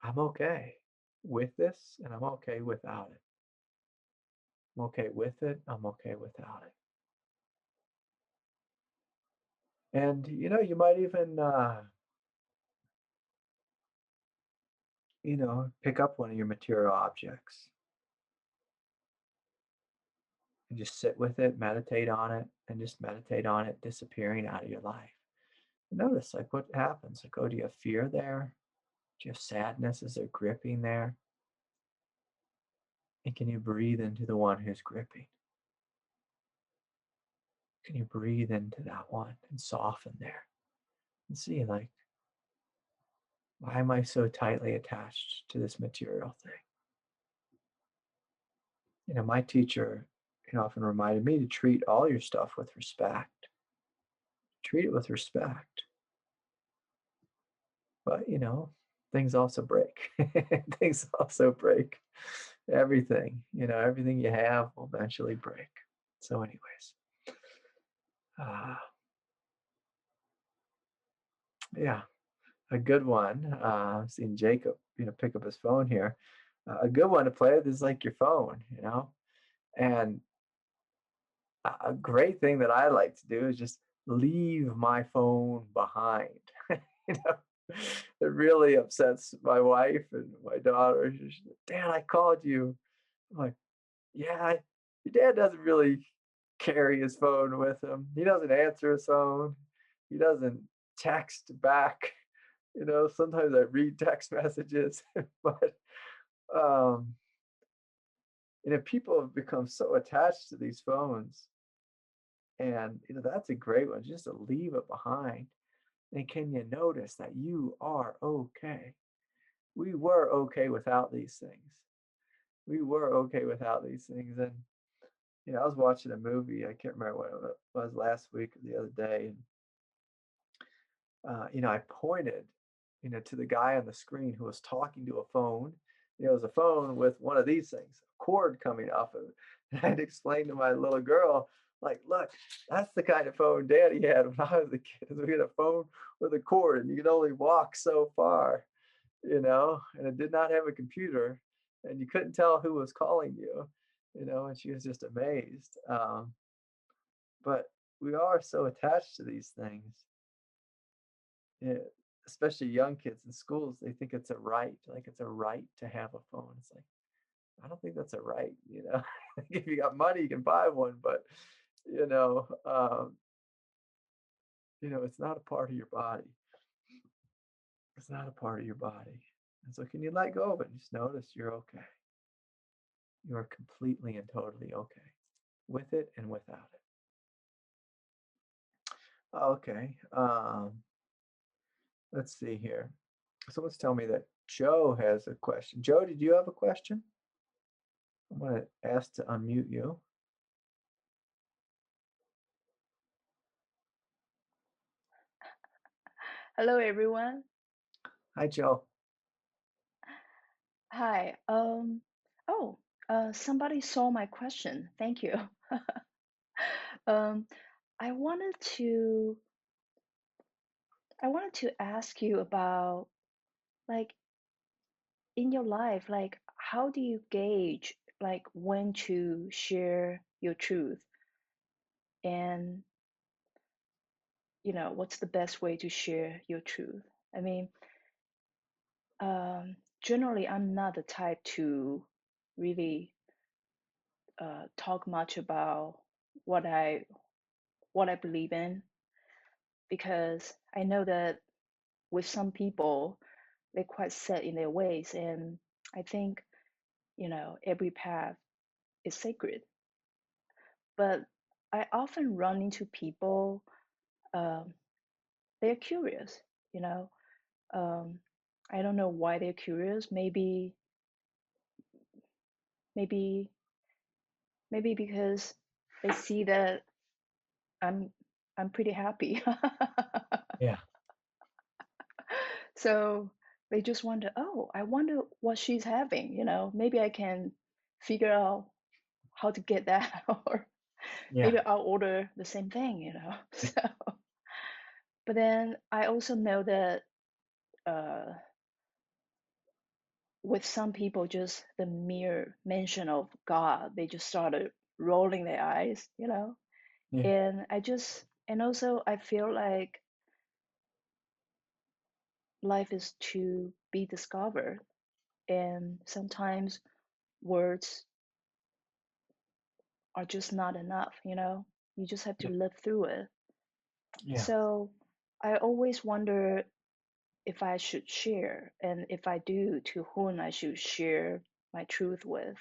I'm okay with this and I'm okay without it. I'm okay with it. I'm okay without it. And, you might even, pick up one of your material objects and just sit with it, meditate on it, and just meditate on it disappearing out of your life. Notice, like, what happens. Like, oh, do you have fear there? Do you have sadness? Is there gripping there? And can you breathe into the one who's gripping? Can you breathe into that one and soften there? And see, like, Why am I so tightly attached to this material thing? My teacher, often reminded me to treat all your stuff with respect. Treat it with respect. But, things also break. Things also break. Everything, everything you have will eventually break. So, anyways, uh, yeah, a good one. I've seen Jacob, pick up his phone here. A good one to play with is like your phone, and a great thing that I like to do is just leave my phone behind. you know, it really upsets my wife and my daughter. She's like, Dad, I called you. I'm like, yeah, your dad doesn't really carry his phone with him. He doesn't answer his phone. He doesn't text back. Sometimes I read text messages, but um, people have become so attached to these phones. And that's a great one, just to leave it behind. And can you notice that you are okay? We were okay without these things. We were okay without these things. And I was watching a movie. I can't remember what it was last week or the other day. And I pointed, to the guy on the screen who was talking to a phone. It was a phone with one of these things, a cord coming off of it. And I had to explain to my little girl, like, look, that's the kind of phone Daddy had when I was a kid. We had a phone with a cord, and you could only walk so far, and it did not have a computer, and you couldn't tell who was calling you, and she was just amazed. But we are so attached to these things. Yeah, especially young kids in schools, they think it's a right, like it's a right to have a phone. It's like, I don't think that's a right. If you got money, you can buy one, but you know, um, it's not a part of your body. It's not a part of your body. And so can you let go of it and just notice you're okay. You are completely and totally okay with it and without it. Okay. Let's see here. Someone's telling me that Joe has a question. Joe, did you have a question? I'm going to ask to unmute you. Hello, everyone. Hi, Joe. Hi. Somebody saw my question. Thank you. Um, I wanted to ask you about, like, in your life, like how do you gauge like when to share your truth, and what's the best way to share your truth? I mean, generally I'm not the type to really talk much about what I believe in, because I know that with some people they're quite set in their ways, and I think every path is sacred. But I often run into people, um, they're curious, you know. Um, I don't know why they're curious. Maybe maybe because they see that I'm I'm pretty happy. Yeah. So they just wonder, oh, I wonder what she's having, maybe I can figure out how to get that, or Yeah. maybe I'll order the same thing. So, but then I also know that uh, with some people, just the mere mention of God, they just started rolling their eyes. Yeah. And also I feel like life is to be discovered, and sometimes words are just not enough. You just have to Yeah. live through it. Yeah. So I always wonder if I should share, and if I do, to whom I should share my truth with.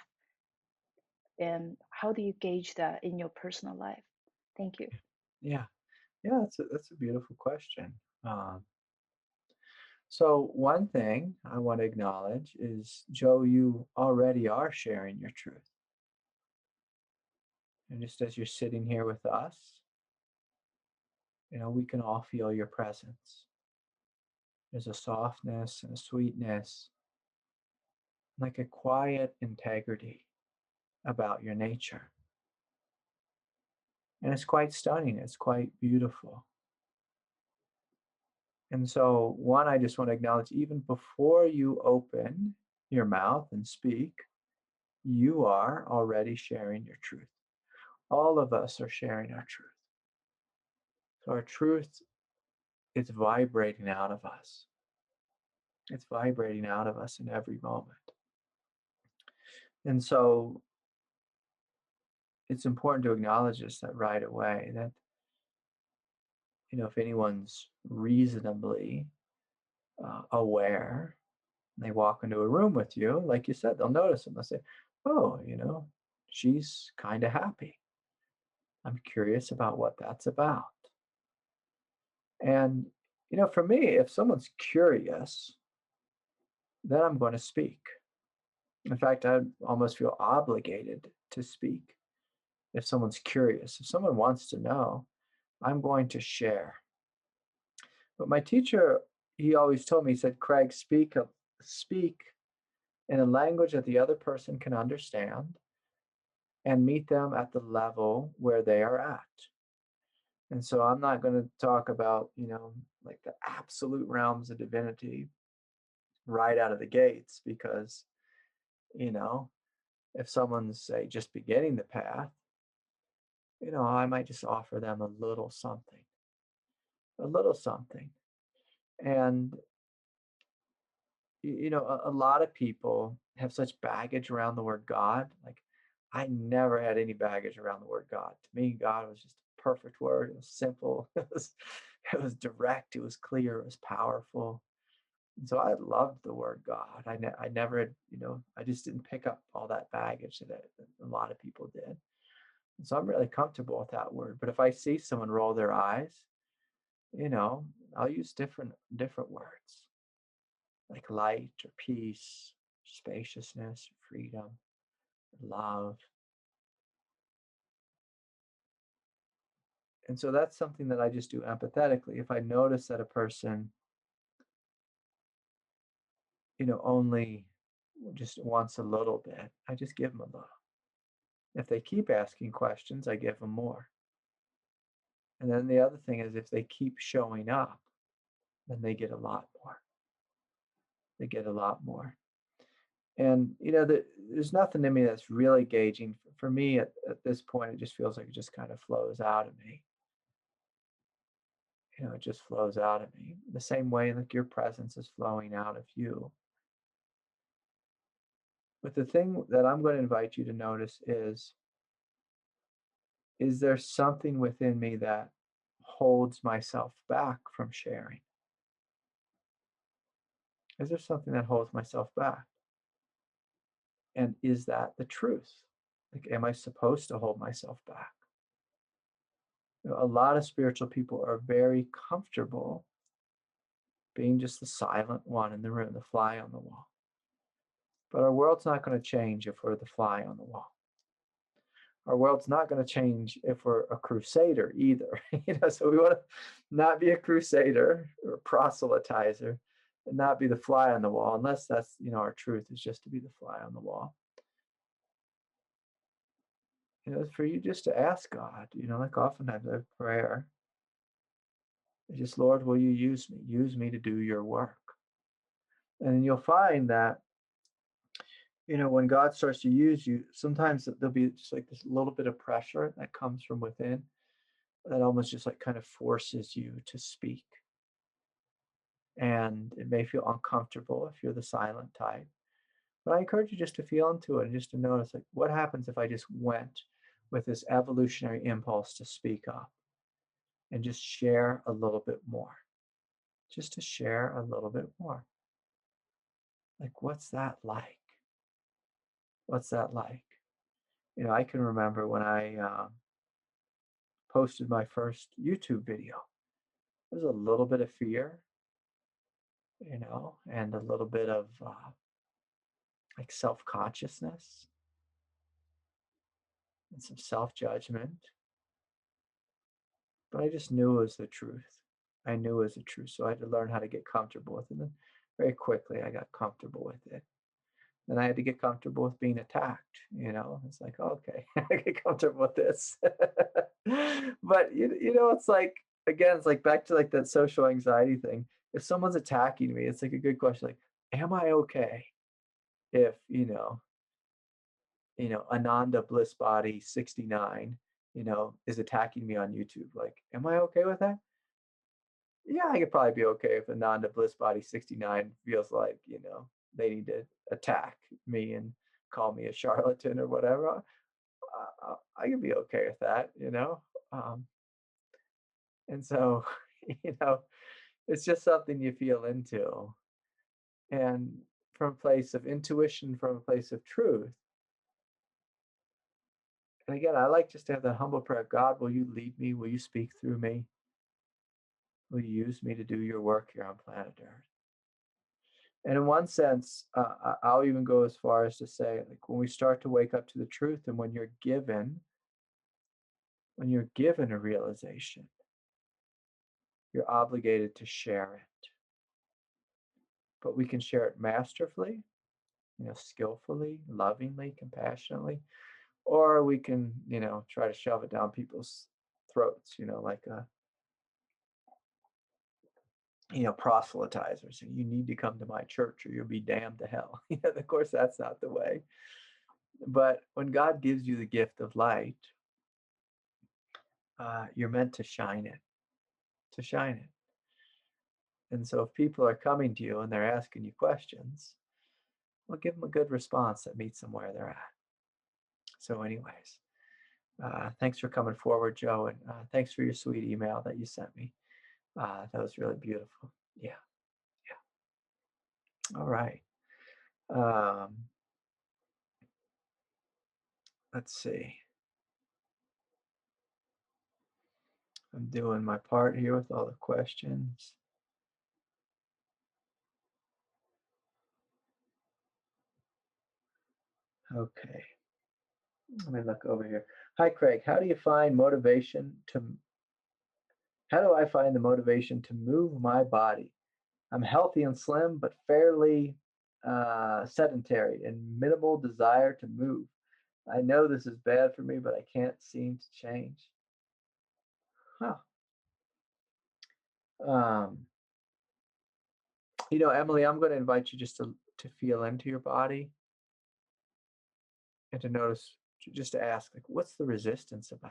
And how do you gauge that in your personal life? Thank you. Yeah. Yeah. That's a beautiful question. Um, So one thing I want to acknowledge is, Joe, you already are sharing your truth. And just as you're sitting here with us, we can all feel your presence. There's a softness and a sweetness, like a quiet integrity about your nature. And it's quite stunning. It's quite beautiful. And so, one, I just want to acknowledge, even before you open your mouth and speak, you are already sharing your truth. All of us are sharing our truth. So our truth is vibrating out of us. It's vibrating out of us in every moment. And so it's important to acknowledge this that right away, that, if anyone's reasonably aware, and they walk into a room with you, like you said, they'll notice them. They'll say, oh, she's kind of happy. I'm curious about what that's about. And, for me, if someone's curious, then I'm going to speak. In fact, I almost feel obligated to speak if someone's curious. If someone wants to know, I'm going to share. But my teacher, he always told me, he said, Craig, speak in a language that the other person can understand and meet them at the level where they are at. And so I'm not going to talk about, like the absolute realms of divinity right out of the gates, because, if someone's, say, just beginning the path, I might just offer them a little something. And, a lot of people have such baggage around the word God. Like, I never had any baggage around the word God. To me, God was just a perfect word. It was simple. It was direct. It was clear. It was powerful. And so I loved the word God. I never had, I just didn't pick up all that baggage that a lot of people did. And so I'm really comfortable with that word. But if I see someone roll their eyes, I'll use different words, like light or peace, spaciousness, freedom, love. And so that's something that I just do empathetically. If I notice that a person, only just wants a little bit, I just give them a little. If they keep asking questions, I give them more. And then the other thing is, if they keep showing up, then they get a lot more. They get a lot more. And, there's nothing in me that's really gauging. For me, at this point, it just feels like it just kind of flows out of me. It just flows out of me. The same way, like, your presence is flowing out of you. But the thing that I'm going to invite you to notice is there something within me that holds myself back from sharing? Is there something that holds myself back? And is that the truth? Like, am I supposed to hold myself back? A lot of spiritual people are very comfortable being just the silent one in the room, the fly on the wall. But our world's not going to change if we're the fly on the wall. Our world's not going to change if we're a crusader either. So we want to not be a crusader or a proselytizer, and not be the fly on the wall, unless that's, our truth is just to be the fly on the wall. For you just to ask God, like oftentimes I have prayer. It's just, Lord, will you use me? Use me to do your work. And you'll find that, when God starts to use you, sometimes there'll be just like this little bit of pressure that comes from within that almost just like kind of forces you to speak. And it may feel uncomfortable if you're the silent type. But I encourage you just to feel into it and just to notice, like, what happens if I just went with this evolutionary impulse to speak up and just share a little bit more? Just to share a little bit more. Like, what's that like? What's that like? I can remember when I posted my first YouTube video. There's a little bit of fear. and a little bit of like self-consciousness and some self-judgment. But I just knew it was the truth. I knew it was the truth. So I had to learn how to get comfortable with it. And very quickly, I got comfortable with it. Then I had to get comfortable with being attacked. It's like, okay, I get comfortable with this. But it's like, again, it's like back to like that social anxiety thing. If someone's attacking me, it's like a good question. Like, am I okay if Ananda Bliss Body 69, is attacking me on YouTube? Like, am I okay with that? Yeah, I could probably be okay if Ananda Bliss Body 69 feels like, they need to attack me and call me a charlatan or whatever. I could be okay with that. And so, it's just something you feel into. And from a place of intuition, from a place of truth. And again, I like just to have that humble prayer. God, will you lead me? Will you speak through me? Will you use me to do your work here on planet Earth? And in one sense, I'll even go as far as to say, like, when we start to wake up to the truth, and when you're given a realization, you're obligated to share it. But we can share it masterfully, skillfully, lovingly, compassionately, or we can, try to shove it down people's throats, like a proselytizers, and you need to come to my church or you'll be damned to hell. Of course, that's not the way. But when God gives you the gift of light, you're meant to shine it. And so if people are coming to you and they're asking you questions, well, give them a good response that meets them where they're at. So anyways, thanks for coming forward, Joe, and thanks for your sweet email that you sent me. That was really beautiful. Yeah. All right. Let's see. I'm doing my part here with all the questions. Okay. Let me look over here. Hi, Craig. How do I find the motivation to move my body? I'm healthy and slim, but fairly sedentary and minimal desire to move. I know this is bad for me, but I can't seem to change. Huh. Emily, I'm going to invite you just to feel into your body and to notice, just to ask, like, what's the resistance about?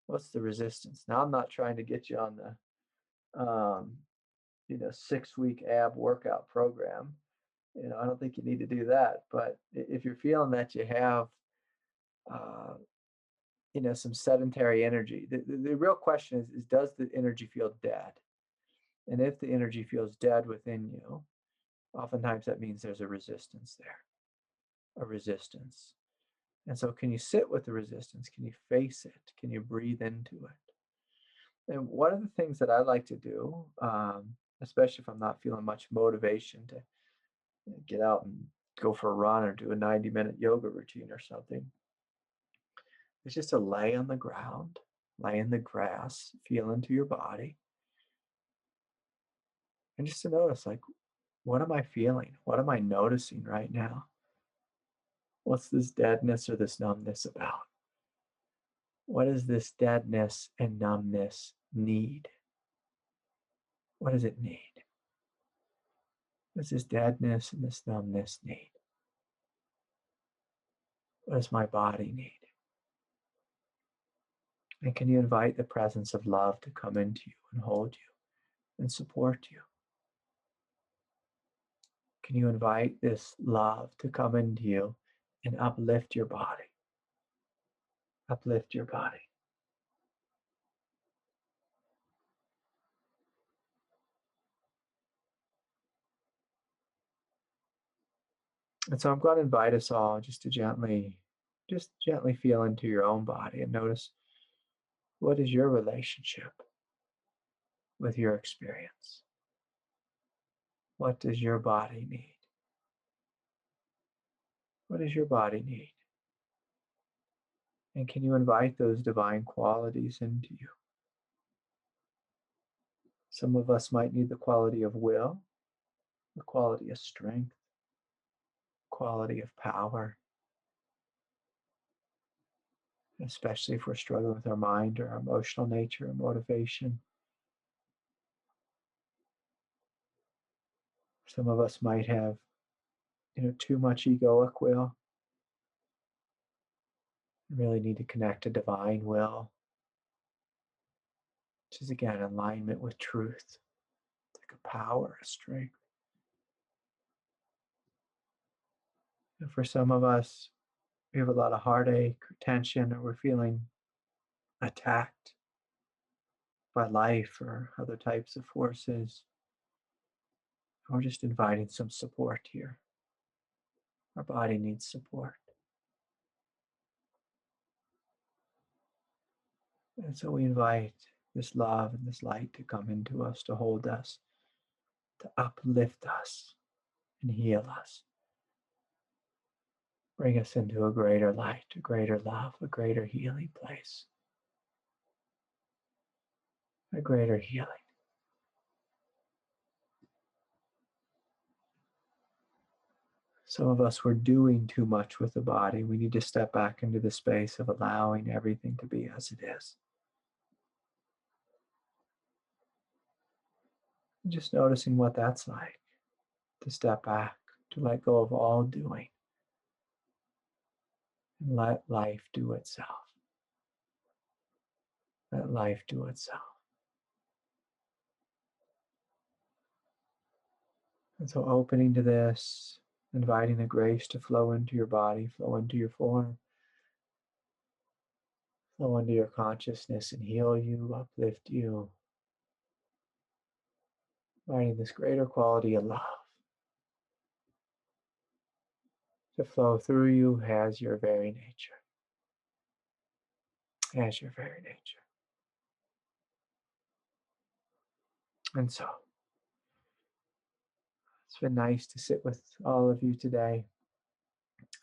What's the resistance? Now, I'm not trying to get you on the 6-week ab workout program. I don't think you need to do that. But if you're feeling that you have, some sedentary energy, the real question is does the energy feel dead? And if the energy feels dead within you, oftentimes that means there's a resistance there, a resistance. And so can you sit with the resistance? Can you face it? Can you breathe into it? And one of the things that I like to do, especially if I'm not feeling much motivation to get out and go for a run or do a 90-minute yoga routine or something, is just to lay on the ground, lay in the grass, feel into your body, and just to notice, like, what am I feeling? What am I noticing right now? What's this deadness or this numbness about? What does this deadness and numbness need? What does it need? What does this deadness and this numbness need? What does my body need? And can you invite the presence of love to come into you and hold you and support you? Can you invite this love to come into you and uplift your body? Uplift your body. And so I'm going to invite us all just to gently feel into your own body and notice, what is your relationship with your experience? What does your body need? What does your body need? And can you invite those divine qualities into you? Some of us might need the quality of will, the quality of strength, quality of power, especially if we're struggling with our mind or our emotional nature or motivation. Some of us might have, too much egoic will. We really need to connect to divine will, which is again alignment with truth, like a power, a strength. And for some of us, we have a lot of heartache or tension, or we're feeling attacked by life or other types of forces. We're just inviting some support here. Our body needs support. And so we invite this love and this light to come into us, to hold us, to uplift us and heal us. Bring us into a greater light, a greater love, a greater healing place, a greater healing. Some of us were doing too much with the body. We need to step back into the space of allowing everything to be as it is. And just noticing what that's like, to step back, to let go of all doing, and let life do itself. Let life do itself. And so opening to this, inviting the grace to flow into your body, flow into your form, flow into your consciousness and heal you, uplift you. Inviting this greater quality of love to flow through you as your very nature. As your very nature. And so, it's been nice to sit with all of you today.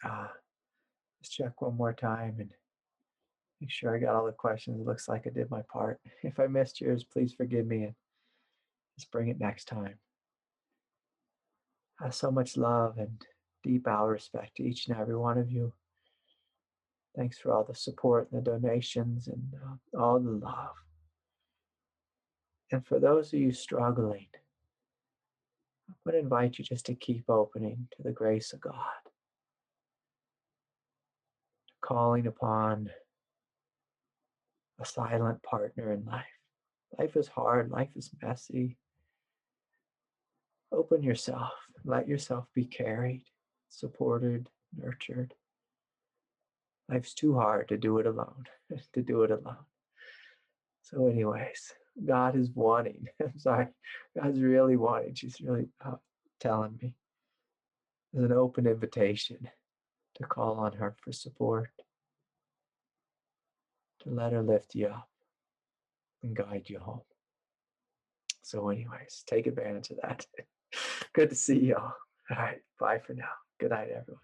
Let's check one more time and make sure I got all the questions. It looks like I did my part. If I missed yours, please forgive me and just bring it next time. So much love and deep bow respect to each and every one of you. Thanks for all the support and the donations and all the love. And for those of you struggling, I would invite you just to keep opening to the grace of God, calling upon a silent partner in life. Life is hard, life is messy. Open yourself, let yourself be carried, supported, nurtured. Life's too hard to do it alone, to do it alone. So anyways, God is wanting, I'm sorry, God's really wanting, she's really telling me. There's an open invitation to call on her for support, to let her lift you up and guide you home. So anyways, take advantage of that. Good to see y'all. All right, bye for now. Good night, everyone.